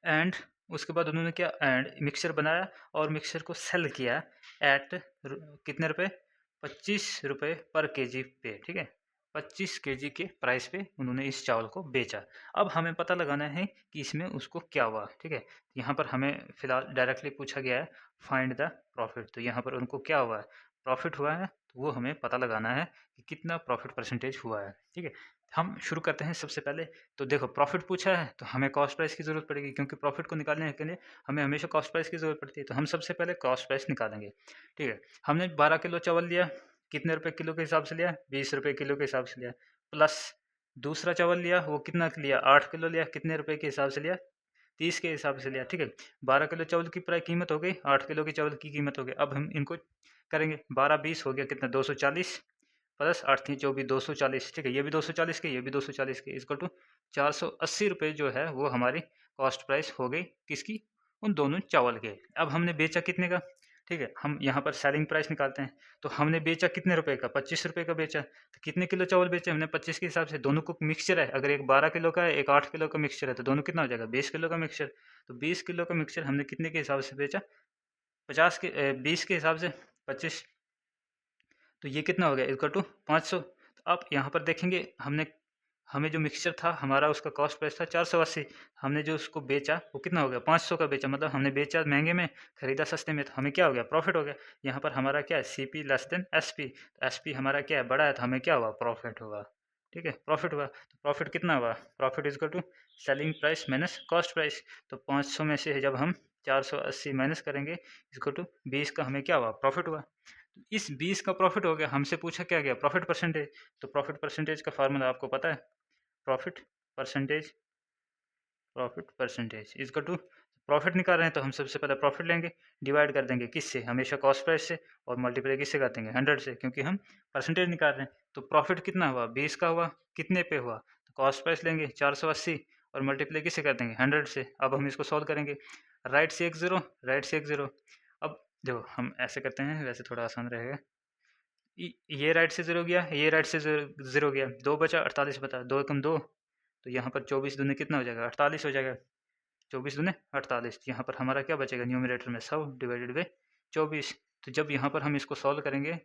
एंड उसके बाद उन्होंने क्या, एंड मिक्सचर बनाया और मिक्सचर को सेल किया एट कितने रुपए, ₹25 पर केजी पे, ठीक है। 25 केजी के प्राइस पे उन्होंने इस चावल को बेचा। अब हमें पता लगाना है कि इसमें उसको क्या हुआ, ठीक है। यहाँ पर हमें फिलहाल डायरेक्टली पूछा गया है फाइंड द प्रॉफिट, तो यहाँ पर उनको क्या हुआ है, प्रॉफिट हुआ है, तो वो हमें पता लगाना है कि कितना प्रॉफिट परसेंटेज हुआ है, ठीक है। हम शुरू करते हैं सबसे पहले। तो देखो प्रॉफिट पूछा है तो हमें कॉस्ट प्राइस की ज़रूरत पड़ेगी, क्योंकि प्रॉफिट को निकालने के लिए हमें हमेशा कॉस्ट प्राइस की ज़रूरत पड़ती है। तो हम सबसे पहले कॉस्ट प्राइस निकालेंगे, ठीक है। हमने 12 किलो चावल लिया, कितने रुपए किलो के हिसाब से लिया, ₹20 किलो के हिसाब से लिया, प्लस दूसरा चावल लिया, वो कितना लिया, 8 किलो लिया, कितने रुपए के हिसाब से लिया, 30 के हिसाब से लिया, ठीक है। 12 किलो चावल की प्राइस कीमत हो गई, 8 किलो के चावल की कीमत हो गई। अब हम इनको करेंगे, 12-20 हो गया कितना, 240, प्लस 8 थी 24, 240, ठीक है। ये भी 240 के, ये भी 240 के, इक्वल टू ₹480 जो है वो हमारी कॉस्ट प्राइस हो गई, किसकी, उन दोनों चावल के। अब हमने बेचा कितने का, ठीक है। हम यहाँ पर सेलिंग प्राइस निकालते हैं, तो हमने बेचा कितने रुपए का, ₹25 का बेचा। तो कितने किलो चावल बेचे हमने, 25 के हिसाब से। दोनों को मिक्सचर है, अगर एक 12 किलो का है, एक 8 किलो का मिक्सचर है, तो दोनों कितना हो जाएगा, 20 किलो का मिक्सचर। तो 20 किलो का मिक्सचर हमने कितने के हिसाब से बेचा, 20 के हिसाब से, 25, तो ये कितना हो गया, इक्वल टू 500। तो आप यहाँ पर देखेंगे, हमें जो मिक्सचर था हमारा, उसका कॉस्ट प्राइस था 480, हमने जो उसको बेचा वो कितना हो गया, 500 का बेचा। मतलब हमने बेचा महंगे में, खरीदा सस्ते में, तो हमें क्या हो गया, प्रॉफिट हो गया। यहाँ पर हमारा क्या है, CP लेस देन SP, तो SP हमारा क्या है, बड़ा है, तो हमें क्या हुआ, प्रॉफिट हुआ, ठीक है, प्रॉफिट हुआ। तो प्रॉफिट कितना हुआ, profit equal to selling price minus cost price. तो 500 में से जब हम 480 माइनस करेंगे, इक्वल टू 20 का हमें क्या हुआ, प्रॉफिट हुआ। इस 20 का प्रॉफिट हो गया, हमसे पूछा क्या गया, प्रॉफिट परसेंटेज। तो प्रॉफिट परसेंटेज का फार्मूला आपको पता है, profit percentage, profit percentage equal to, profit निकाल रहे हैं तो हम सबसे पहले प्रॉफिट लेंगे, डिवाइड कर देंगे किससे, हमेशा कॉस्ट प्राइस से, और मल्टीप्लाई किससे कर देंगे, 100 से, क्योंकि हम परसेंटेज निकाल रहे हैं। तो प्रॉफिट कितना हुआ, 20 का हुआ, कितने पे हुआ, तो कॉस्ट प्राइस लेंगे 480, और मल्टीप्लाई किससे कर देंगे, 100 से। अब हम इसको सॉल्व करेंगे, राइट से एक जीरो, राइट से एक जीरो। अब देखो हम ऐसे करते हैं, वैसे थोड़ा आसान रहेगा। ये राइट से जीरो गया, ये राइट से जीरो गया, 2 बचा, 48 बचा, 2 एकम 2, तो यहाँ पर 24 दूने कितना हो जाएगा, 48 हो जाएगा, 24 दूने 48। यहाँ पर हमारा क्या बचेगा, न्यूमरेटर में 100 डिवाइडेड बाई 24। तो जब यहाँ पर हम इसको सॉल्व करेंगे,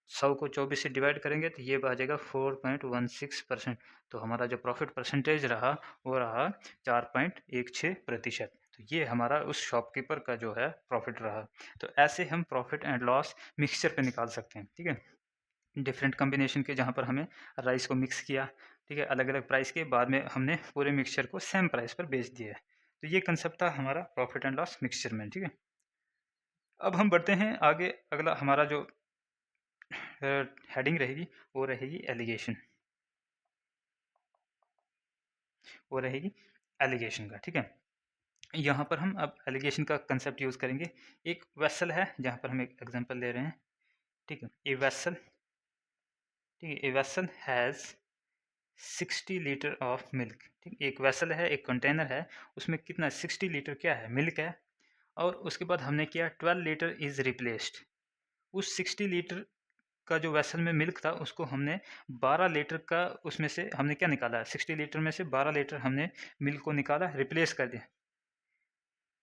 100 को 24 से डिवाइड करेंगे, तो ये आ जाएगा 4.16%। तो हमारा जो प्रॉफिट परसेंटेज रहा वो रहा 4.16%। तो ये हमारा उस शॉपकीपर का जो है प्रॉफिट रहा। तो ऐसे हम प्रॉफिट एंड लॉस मिक्सचर पे निकाल सकते हैं, ठीक है। डिफरेंट कॉम्बिनेशन के, जहाँ पर हमें राइस को मिक्स किया, ठीक है, अलग अलग प्राइस के, बाद में हमने पूरे मिक्सचर को सेम प्राइस पर बेच दिया। तो ये कंसेप्ट था हमारा प्रॉफिट एंड लॉस मिक्सचर में, ठीक है। अब हम बढ़ते हैं आगे, अगला हमारा जो हेडिंग रहेगी वो रहेगी एलिगेशन, वो रहेगी एलिगेशन का, ठीक है। यहाँ पर हम अब एलिगेशन का कंसेप्ट यूज़ करेंगे। एक वेसल है, जहाँ पर हम एक एग्जांपल ले रहे हैं, ठीक है। ए वेसल, ठीक है, a vessel has 60 litre of milk, ठीक, एक वेसल है, एक कंटेनर है, उसमें कितना 60 लीटर क्या है, मिल्क है। और उसके बाद हमने किया 12 लीटर इज़ रिप्लेस्ड। उस 60 लीटर का जो वेसल में मिल्क था उसको हमने 12 लीटर का, उसमें से हमने क्या निकाला, 60 लीटर में से 12 लीटर हमने मिल्क को निकाला, रिप्लेस कर दिया,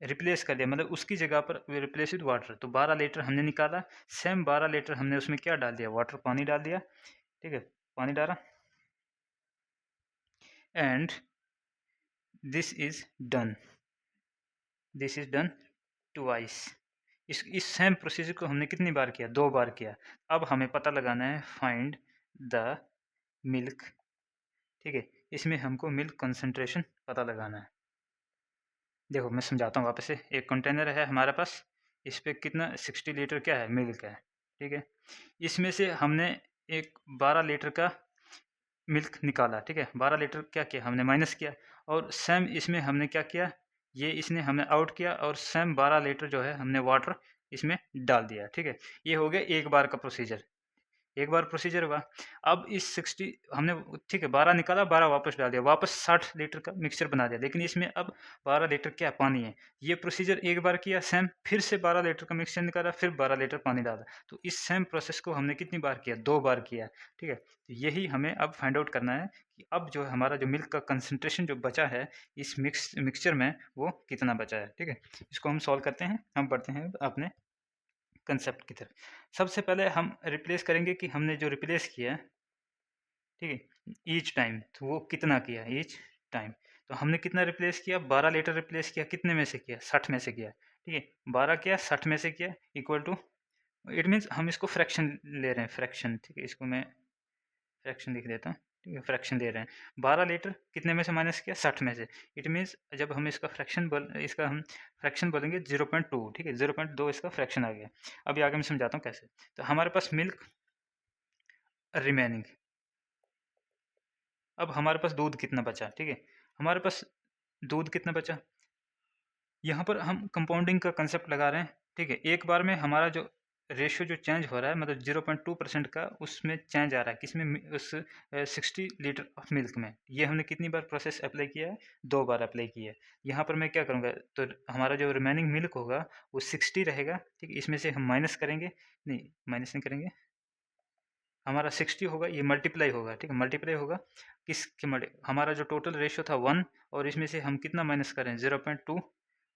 रिप्लेस कर दिया, मतलब उसकी जगह पर रिप्लेस विद वाटर। तो 12 लीटर हमने निकाला, सेम 12 लीटर हमने उसमें क्या डाल दिया, वाटर, पानी डाल दिया, ठीक है, पानी डाला, and this is done, this is done twice. इस सेम प्रोसीजर को हमने कितनी बार किया, 2 बार किया। अब हमें पता लगाना है फाइंड द मिल्क, ठीक है, इसमें हमको मिल्क कंसंट्रेशन पता लगाना है। देखो मैं समझाता हूँ वापस से, एक कंटेनर है हमारे पास, इस पे कितना 60 लीटर क्या है, मिल्क है, ठीक है। इसमें से हमने एक 12 लीटर का मिल्क निकाला, ठीक है, 12 लीटर क्या किया हमने, माइनस किया, और सेम इसमें हमने क्या किया, ये इसने हमने आउट किया, और सेम 12 लीटर जो है हमने वाटर इसमें डाल दिया, ठीक है। ये हो गया एक बार का प्रोसीजर। एक बार प्रोसीजर हुआ। अब इस 60 हमने ठीक है 12 निकाला, 12 वापस डाल दिया, वापस 60 लीटर का मिक्सचर बना दिया, लेकिन इसमें अब 12 लीटर क्या पानी है। ये प्रोसीजर एक बार किया सेम, फिर से 12 लीटर का मिक्सचर निकाला, फिर 12 लीटर पानी डाला। तो इस सेम प्रोसेस को हमने कितनी बार किया, 2 बार किया। ठीक है, तो यही हमें अब फाइंड आउट करना है कि अब जो हमारा जो मिल्क का कंसंट्रेशन जो बचा है इस मिक्सचर में वो कितना बचा है। ठीक है, इसको हम सॉल्व करते हैं। हम बढ़ते हैं अपने कंसेप्ट की तरफ। सबसे पहले हम रिप्लेस करेंगे कि हमने जो रिप्लेस किया है, ठीक है, ईच टाइम, तो वो कितना किया ईच टाइम। तो हमने कितना रिप्लेस किया, 12 लीटर रिप्लेस किया, कितने में से किया, 60 में से किया। ठीक है, 12 किया 60 में से किया, इक्वल टू, इट मीन्स हम इसको फ्रैक्शन ले रहे हैं, फ्रैक्शन। ठीक है, इसको मैं फ्रैक्शन लिख देता हूँ। ठीक है, फ्रैक्शन ले रहे हैं, 12 लीटर कितने में से माइनस किया, 60 में से। इट मीन्स जब हम इसका इसका हम फ्रैक्शन बोलेंगे 0.2। ठीक है, 0.2 इसका फ्रैक्शन आ गया। अभी आगे मैं समझाता हूँ कैसे। तो हमारे पास मिल्क रिमेनिंग, अब हमारे पास दूध कितना बचा। ठीक है, हमारे पास दूध कितना बचा, यहाँ पर हम कंपाउंडिंग का कंसेप्ट लगा रहे हैं। ठीक है, एक बार में हमारा जो रेशियो जो चेंज हो रहा है, मतलब 0.2% का उसमें चेंज आ रहा है, किसमें, उस 60 लीटर ऑफ मिल्क में। ये हमने कितनी बार प्रोसेस अप्लाई किया है, 2 बार अप्लाई किया है। यहाँ पर मैं क्या करूँगा, तो हमारा जो रिमेनिंग मिल्क होगा वो 60 रहेगा। ठीक है, इसमें से हम माइनस करेंगे, नहीं माइनस नहीं करेंगे, हमारा 60 होगा, ये मल्टीप्लाई होगा। ठीक है, मल्टीप्लाई होगा किसके हमारा जो टोटल रेशियो था 1, और इसमें से हम कितना माइनस करें, 0.2,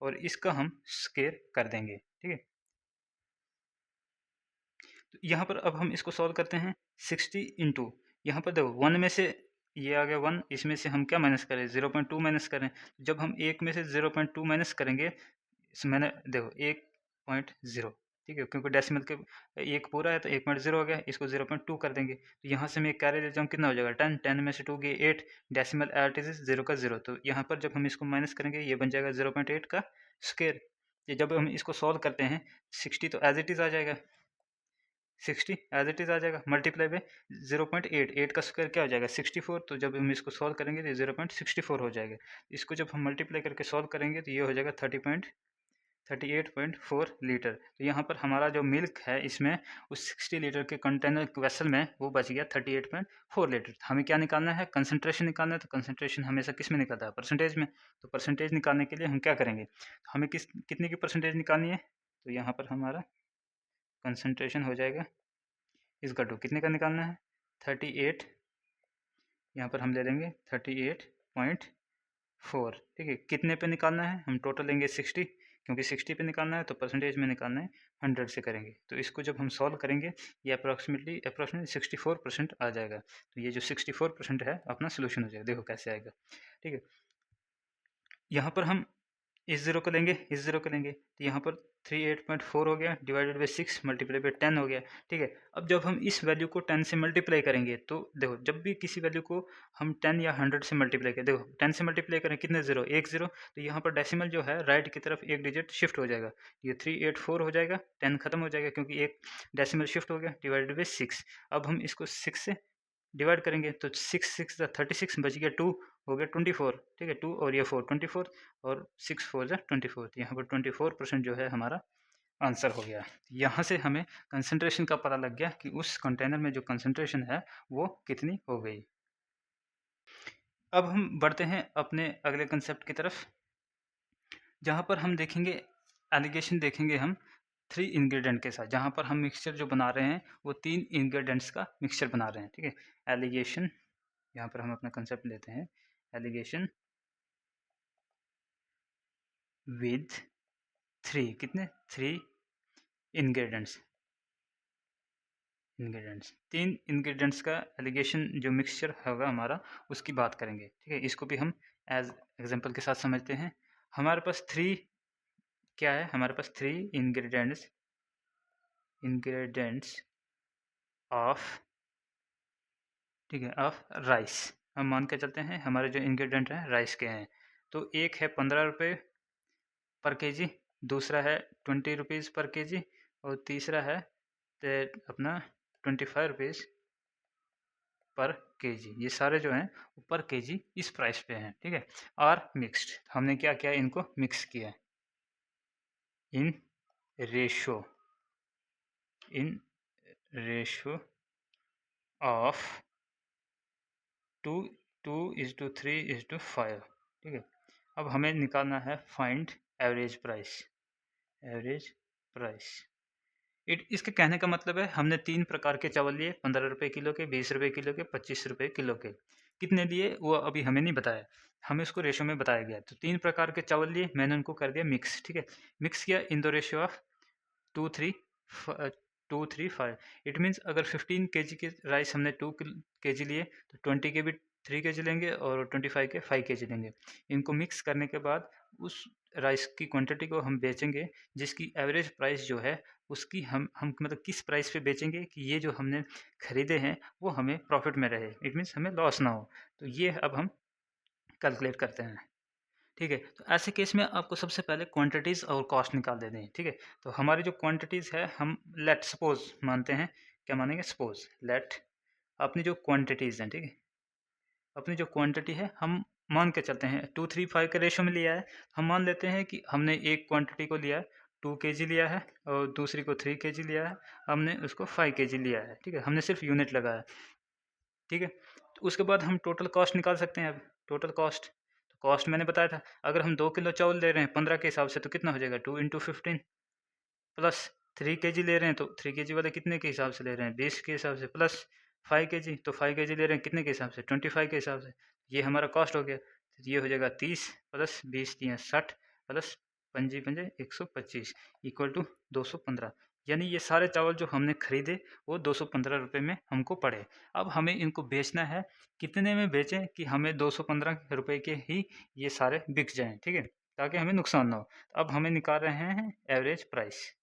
और इसका हम स्केयर कर देंगे। ठीक है, तो यहाँ पर अब हम इसको सॉल्व करते हैं। 60 इंटू, यहाँ पर देखो 1 में से ये आ गया 1, इसमें से हम क्या माइनस करें, 0.2 माइनस करें। जब हम एक में से 0.2 माइनस करेंगे, मैंने देखो 1.0, ठीक है, क्योंकि डेसिमल के एक पूरा है तो 1.0 हो गया, इसको 0.2 कर देंगे। तो यहाँ से मैं एक कैरी ले जाऊँ, कितना हो जाएगा 10, 10 में से 2 गए 8, डेसिमल एट इज 0 का 0। तो यहाँ पर जब हम इसको माइनस करेंगे ये बन जाएगा 0.8 का स्क्वायर। ये जब हम इसको सॉल्व करते हैं, 60 तो एज इट इज़ आ जाएगा, 60 एज इट इज़ आ जाएगा, मल्टीप्लाई बाई 0.8, 8 का स्क्वायर क्या हो जाएगा 64। तो जब हम इसको सॉल्व करेंगे तो 0.64 हो जाएगा। इसको जब हम मल्टीप्लाई करके सॉल्व करेंगे तो ये हो जाएगा 38.4 लीटर। तो यहाँ पर हमारा जो मिल्क है इसमें उस 60 लीटर के कंटेनर वेसल में वो बच गया 38.4 लीटर। हमें क्या निकालना है, कंसंट्रेशन निकालना है। तो कंसंट्रेशन हमेशा किस में निकलता है, परसेंटेज में। तो परसेंटेज निकालने के लिए हम क्या करेंगे, हमें कितनी की परसेंटेज निकालनी है। तो यहाँ पर हमारा कंसंट्रेशन हो जाएगा, इसका टू कितने का निकालना है, 38, यहाँ पर हम ले लेंगे 38.4। ठीक है, कितने पे निकालना है, हम टोटल लेंगे 60, क्योंकि 60 पे निकालना है तो परसेंटेज में निकालना है 100 से करेंगे। तो इसको जब हम सॉल्व करेंगे ये अप्रॉक्सीमेटली 64% आ जाएगा। तो ये जो 64% है अपना सोल्यूशन हो जाएगा। देखो कैसे आएगा। ठीक है, यहाँ पर हम इस जीरो को लेंगे, इस जीरो को लेंगे, तो यहाँ पर 38.4 हो गया, डिवाइडेड बाई 6 मल्टीप्लाई बाई 10 हो गया। ठीक है, अब जब हम इस वैल्यू को 10 से मल्टीप्लाई करेंगे तो देखो जब भी किसी वैल्यू को हम 10 या 100 से मल्टीप्लाई करें, देखो 10 से मल्टीप्लाई करें कितने जीरो, एक जीरो, तो यहाँ पर डेसिमल जो है राइट की तरफ एक डिजिट शिफ्ट हो जाएगा, ये 384 हो जाएगा, 10 खत्म हो जाएगा क्योंकि एक डेसिमल शिफ्ट हो गया, डिवाइडेड बाई 6। अब हम इसको 6 से डिवाइड करेंगे तो 6 6 36 बच गया, 2 हो गया 24। ठीक है, 2 और ये 4 24, और 6 4 24। तो यहाँ पर 24% जो है हमारा आंसर हो गया। यहाँ से हमें कंसंट्रेशन का पता लग गया कि उस कंटेनर में जो कंसंट्रेशन है वो कितनी हो गई। अब हम बढ़ते हैं अपने अगले कंसेप्ट की तरफ, जहाँ पर हम देखेंगे एलिगेशन देखेंगे हम 3 इंग्रेडिएंट के साथ, जहाँ पर हम मिक्सचर जो बना रहे हैं वो 3 इंग्रेडिएंट्स का मिक्सचर बना रहे हैं। ठीक है, एलिगेशन, यहाँ पर हम अपना कंसेप्ट लेते हैं, एलिगेशन विद 3, कितने 3 इंग्रेडिएंट्स, तीन इंग्रेडिएंट्स का एलिगेशन जो मिक्सचर होगा हमारा उसकी बात करेंगे। ठीक है, इसको भी हम एज एग्जांपल के साथ समझते हैं। हमारे पास 3 क्या है, हमारे पास 3 इंग्रेडिएंट्स ऑफ, ठीक है, ऑफ राइस। हम मान के चलते हैं हमारे जो इंग्रेडिएंट हैं राइस के हैं। तो एक है 15 रुपये पर केजी, दूसरा है 20 रुपीज़ पर केजी, और तीसरा है ते अपना 25 रुपीज़ पर केजी। ये सारे जो हैं वो पर केजी इस प्राइस पे हैं। ठीक है, और मिक्स्ड, हमने क्या किया, इनको मिक्स किया in ratio, in ratio of 2:3:5, ठीक है। अब हमें निकालना है find average price. Average price इसके कहने का मतलब है हमने 3 प्रकार के चावल लिए, 15 रुपये किलो के, 20 रुपये किलो के, 25 रुपये किलो के। कितने लिए वो अभी हमें नहीं बताया, हमें उसको रेशो में बताया गया। तो 3 प्रकार के चावल लिए, मैंने उनको कर दिया मिक्स, ठीक है। मिक्स किया in the ratio of 2:3:5। It means अगर 15 केजी के राइस हमने 2 केजी लिए तो 20 के भी 3 केजी लेंगे और 25 के 5 केजी लेंगे। इनको मिक्स करने के बाद उस राइस की क्वांटिटी को हम बेचेंगे, जिसकी एवरेज प्राइस जो है उसकी हम मतलब किस प्राइस पे बेचेंगे कि ये जो हमने खरीदे हैं वो हमें प्रॉफिट में रहे, इट मीन्स हमें लॉस ना हो। तो ये अब हम कैलकुलेट करते हैं, ठीक है। तो ऐसे केस में आपको सबसे पहले क्वांटिटीज़ और कॉस्ट निकाल देनी है, ठीक है। तो हमारी जो क्वांटिटीज़ है हम लेट सपोज मानते हैं, क्या मानेंगे, सपोज लेट अपनी जो क्वांटिटीज़ हैं, ठीक है, अपनी जो क्वांटिटी है हम मान के चलते हैं 2:3:5 के रेशो में लिया है। हम मान लेते हैं कि हमने एक क्वांटिटी को लिया है 2 केजी लिया है और दूसरी को 3 केजी लिया है, हमने उसको 5 केजी लिया है, ठीक है। हमने सिर्फ यूनिट लगाया, ठीक है। तो उसके बाद हम टोटल कॉस्ट निकाल सकते हैं। अब टोटल कॉस्ट, तो कॉस्ट मैंने बताया था, अगर हम 2 किलो चावल ले रहे हैं 15 के हिसाब से तो कितना हो जाएगा 2 × 15 प्लस 3 केजी ले रहे हैं तो 3 केजी वाले कितने के हिसाब से ले रहे हैं 20 के हिसाब से, प्लस 5 केजी तो 5 केजी ले रहे हैं कितने के हिसाब से 25 के हिसाब से। ये हमारा कॉस्ट हो गया। तो ये हो जाएगा 30 प्लस 20 दिए 60 प्लस 5 पंजे 125 इक्वल टू 215। यानी ये सारे चावल जो हमने खरीदे वो 215 रुपये में हमको पड़े। अब हमें इनको बेचना है, कितने में बेचें कि हमें 215 रुपये के ही ये सारे बिक जाएं, ठीक है, ताकि हमें नुकसान ना हो। अब हमें निकाल रहे हैं एवरेज प्राइस।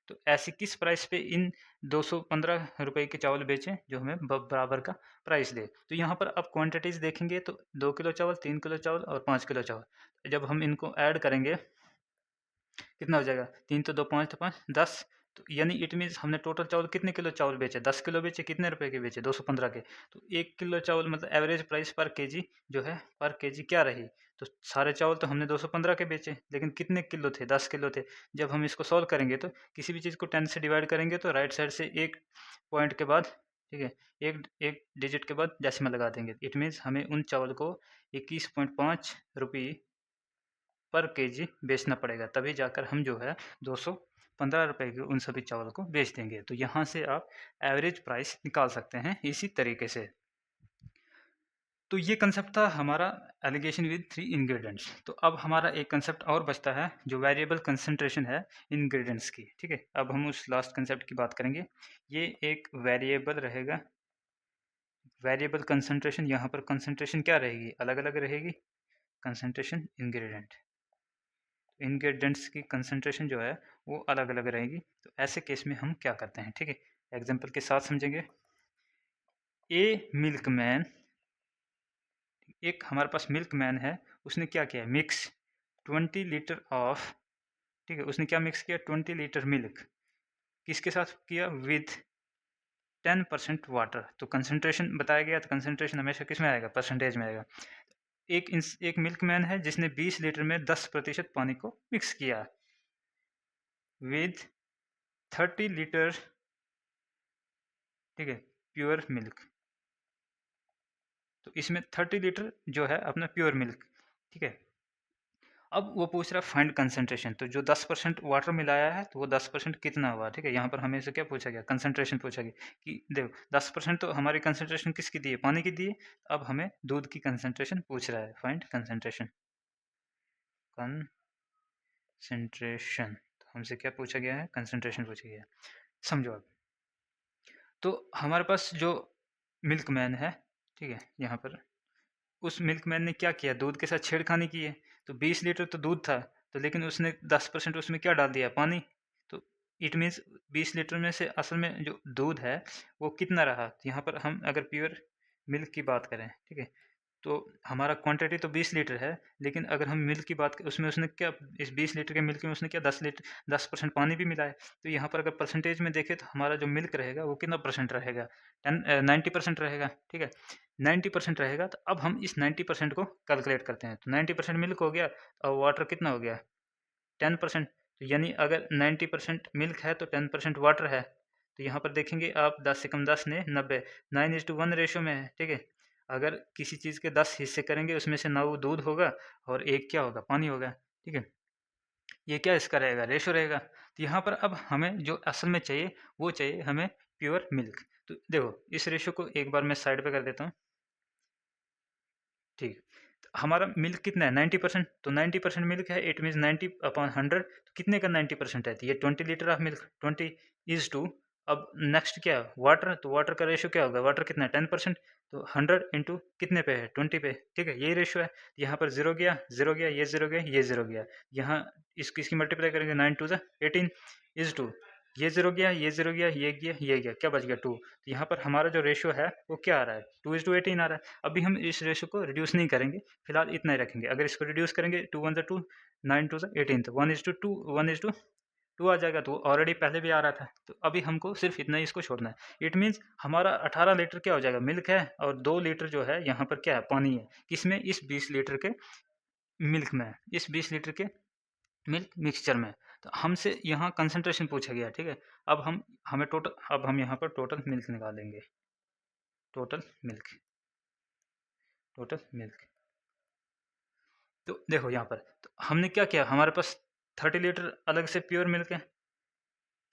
तो ऐसी किस प्राइस पे इन 215 रुपये के चावल बेचें जो हमें बराबर का प्राइस दे। तो यहाँ पर आप क्वांटिटीज़ देखेंगे तो 2 किलो चावल, 3 किलो चावल और 5 किलो चावल, जब हम इनको ऐड करेंगे कितना हो जाएगा, 3 तो 2 5 तो 5 10। तो यानी इट मीन्स हमने टोटल चावल कितने किलो चावल बेचे, 10 किलो बेचे, कितने रुपए के बेचे 215 के। तो 1 किलो चावल मतलब एवरेज प्राइस पर केजी जो है पर केजी क्या रही, तो सारे चावल तो हमने 215 के बेचे, लेकिन कितने किलो थे 10 किलो थे। जब हम इसको सॉल्व करेंगे तो किसी भी चीज़ को 10 से डिवाइड करेंगे तो राइट साइड से एक पॉइंट के बाद, ठीक है, एक एक डिजिट के बाद डेसिमल लगा देंगे। इट मीन्स हमें उन चावल को 21.5 रुपये पर केजी बेचना पड़ेगा, तभी जाकर हम जो है 215 रुपये के उन सभी चावल को बेच देंगे। तो यहाँ से आप एवरेज प्राइस निकाल सकते हैं इसी तरीके से। तो ये कंसेप्ट था हमारा एलिगेशन विद 3 इंग्रेडिएंट्स। तो अब हमारा एक कंसेप्ट और बचता है जो वेरिएबल कंसंट्रेशन है इंग्रेडिएंट्स की, ठीक है। अब हम उस लास्ट कंसेप्ट की बात करेंगे। ये एक वेरिएबल रहेगा, वेरिएबल कंसंट्रेशन। यहाँ पर कंसंट्रेशन क्या रहेगी, अलग अलग रहेगी कंसंट्रेशन इंग्रेडिएंट्स की कंसंट्रेशन जो है वो अलग अलग रहेगी। तो ऐसे केस में हम क्या करते हैं, ठीक है, एग्जांपल के साथ समझेंगे। ए मिल्कमैन, एक हमारे पास मिल्कमैन है, उसने क्या किया, मिक्स 20 लीटर ऑफ, ठीक है, उसने क्या मिक्स किया 20 लीटर मिल्क, किसके साथ किया, विद 10% वाटर। तो कंसंट्रेशन बताया गया, तो कंसंट्रेशन हमेशा किस में आएगा, परसेंटेज में आएगा। एक मिल्कमैन है जिसने 20 लीटर में 10% पानी को मिक्स किया विद 30 लीटर, ठीक है, प्योर मिल्क। तो इसमें 30 लीटर जो है अपना प्योर मिल्क, ठीक है। अब वो पूछ रहा है फाइंड कंसंट्रेशन, तो जो 10% वाटर मिलाया है तो वो 10% कितना हुआ, ठीक है। यहाँ पर हमें से क्या पूछा गया, कंसंट्रेशन पूछा गया कि देखो 10% तो हमारी कंसंट्रेशन किसकी दी है, पानी की दी है। अब हमें दूध की कंसंट्रेशन पूछ रहा है, फाइंड कंसंट्रेशन। कंसंट्रेशन तो हमसे क्या पूछा गया है, कंसंट्रेशन पूछा गया है। समझो अब, तो हमारे पास जो मिल्कमैन है, ठीक है, यहाँ पर उस मिल्कमैन ने क्या किया, दूध के साथ छेड़खानी की है। तो 20 लीटर तो दूध था, तो लेकिन उसने 10% उसमें क्या डाल दिया, पानी। तो इट मीन्स 20 लीटर में से असल में जो दूध है वो कितना रहा। तो यहाँ पर हम अगर प्योर मिल्क की बात करें, ठीक है, तो हमारा क्वांटिटी तो 20 लीटर है, लेकिन अगर हम मिल्क की बात करें उसमें उसने क्या, इस 20 लीटर के मिल्क में उसने क्या 10% पानी भी मिलाया। तो यहाँ पर अगर परसेंटेज में देखें तो हमारा जो मिल्क रहेगा वो कितना परसेंट रहेगा, 90% रहेगा, ठीक है, 90% रहेगा। तो अब हम इस 90% को कैलकुलेट करते हैं। तो 90% मिल्क हो गया और वाटर कितना हो गया 10%। तो यानी अगर 90% मिल्क है तो 10% वाटर है, तो यहाँ पर देखेंगे आप 10 से कम 10 ने 90, 9:1 रेशो में है, ठीक है। अगर किसी चीज़ के 10 हिस्से करेंगे उसमें से 9 दूध होगा और 1 क्या होगा, पानी होगा, ठीक है। ये क्या इसका रहेगा, रेशो रहेगा। तो यहाँ पर अब हमें जो असल में चाहिए वो चाहिए हमें प्योर मिल्क। तो देखो इस रेशो को एक बार मैं साइड पे कर देता हूँ, ठीक है। तो हमारा मिल्क कितना है, 90%। तो 90% मिल्क है, इट मीन्स 90/100। तो कितने का 90% है, तो ये 20 लीटर ऑफ मिल्क, 20:2। अब नेक्स्ट क्या है, वाटर। तो वाटर का रेशो क्या होगा, वाटर कितना है, 10%। तो 100 इंटू कितने पे है, 20 पे, ठीक है। यही रेशो है। यहाँ पर जीरो गया, जीरो गया, ये जीरो गया, ये जीरो गया। यहाँ इसकी मल्टीप्लाई करेंगे, 9×2 = 18 ये जीरो गया, ये जीरो गया, ये गया, ये गया, क्या बच गया, 2। तो यहाँ पर हमारा जो रेशो है वो क्या आ रहा है, 2:18 आ रहा है। अभी हम इस रेशो को रिड्यूस नहीं करेंगे, फिलहाल इतना ही रखेंगे। अगर इसको रिड्यूस करेंगे, 2 1 2, 9 2 18, तो 1:2, 1:2 आ जाएगा। तो ऑलरेडी पहले भी आ रहा था, तो अभी हमको सिर्फ इतना ही इसको छोड़ना है। इट मीन्स हमारा 18 लीटर क्या हो जाएगा, मिल्क है, और 2 लीटर जो है यहाँ पर क्या है, पानी है। किसमें, इस 20 लीटर के मिल्क में, इस 20 लीटर के मिल्क मिक्सचर में। तो हमसे यहाँ कंसंट्रेशन पूछा गया, ठीक है। अब हम यहाँ पर टोटल मिल्क निकालेंगे, टोटल मिल्क, टोटल मिल्क। तो देखो यहाँ पर, तो हमने क्या किया, हमारे पास 30 लीटर अलग से प्योर मिल्क है,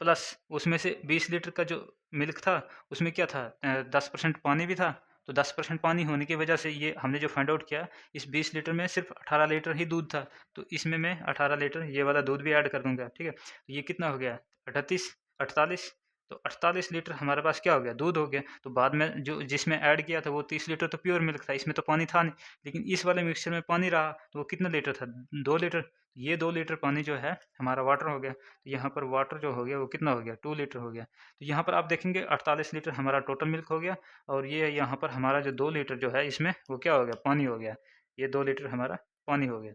प्लस उसमें से 20 लीटर का जो मिल्क था उसमें क्या था, 10% पानी भी था। तो 10% पानी होने की वजह से ये हमने जो फाइंड आउट किया, इस 20 लीटर में सिर्फ 18 लीटर ही दूध था। तो इसमें मैं 18 लीटर ये वाला दूध भी ऐड कर दूंगा, ठीक है। तो ये कितना हो गया, 38, 48। तो 48 लीटर हमारे पास क्या हो गया, दूध हो गया। तो बाद में जो जिसमें ऐड किया था वो 30 लीटर तो प्योर मिल्क था, इसमें तो पानी था नहीं। लेकिन इस वाले मिक्सचर में पानी रहा, तो वो कितना लीटर था, 2 लीटर। ये 2 लीटर पानी जो है हमारा वाटर हो गया। तो यहाँ पर वाटर जो हो गया वो कितना हो गया, 2 लीटर हो गया। तो यहाँ पर आप देखेंगे 48 लीटर हमारा टोटल मिल्क हो गया, और ये यहाँ पर हमारा जो 2 लीटर जो है इसमें वो क्या हो गया, पानी हो गया। ये 2 लीटर हमारा पानी हो गया।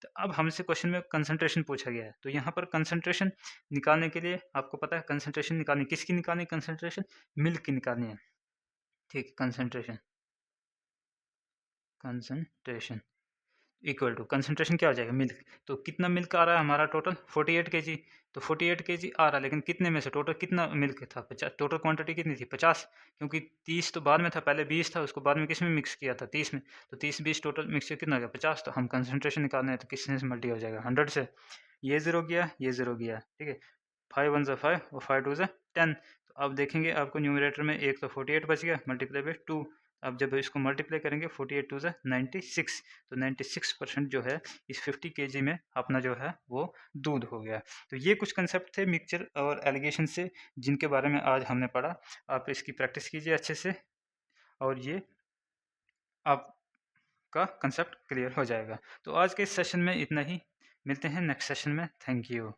तो अब हमसे क्वेश्चन में कंसंट्रेशन पूछा गया है, तो यहाँ पर कंसंट्रेशन निकालने के लिए आपको पता है कंसंट्रेशन निकालनी, किसकी निकालनी, कंसंट्रेशन मिल्क की निकालनी है, ठीक है। Concentration, concentration equal to concentration क्या हो जाएगा, मिल्क। तो कितना मिल्क आ रहा है हमारा, टोटल 48 केजी। तो 48 केजी आ रहा है, लेकिन कितने में से, टोटल कितना मिल्क था, 50, टोटल क्वांटिटी कितनी थी, 50। क्योंकि 30 तो बाद में था, पहले 20 था, उसको बाद में किस में मिक्स किया था, 30 में। तो 30 20 टोटल मिक्सचर कितना हो गया, 50। तो हम कंसंट्रेशन निकालना है, तो किसने से मल्टी हो जाएगा, 100 से। ये जीरो गया, ये जीरो गया, ठीक है। 5 1 ज़ा 5 और 5 2 ज़ा 10। तो अब देखेंगे आपको न्यूमरेटर में एक तो 48 बच गया, मल्टीप्लाई बाई 2। अब जब इसको मल्टीप्लाई करेंगे, 48 2 ज़ा 96। तो 96% जो है इस 50 केजी में अपना जो है वो दूध हो गया। तो ये कुछ कंसेप्ट थे मिक्सचर और एलिगेशन से, जिनके बारे में आज हमने पढ़ा। आप इसकी प्रैक्टिस कीजिए अच्छे से, और ये आपका कंसेप्ट क्लियर हो जाएगा। तो आज के इस सेशन में इतना ही, मिलते हैं नेक्स्ट सेशन में। Thank you.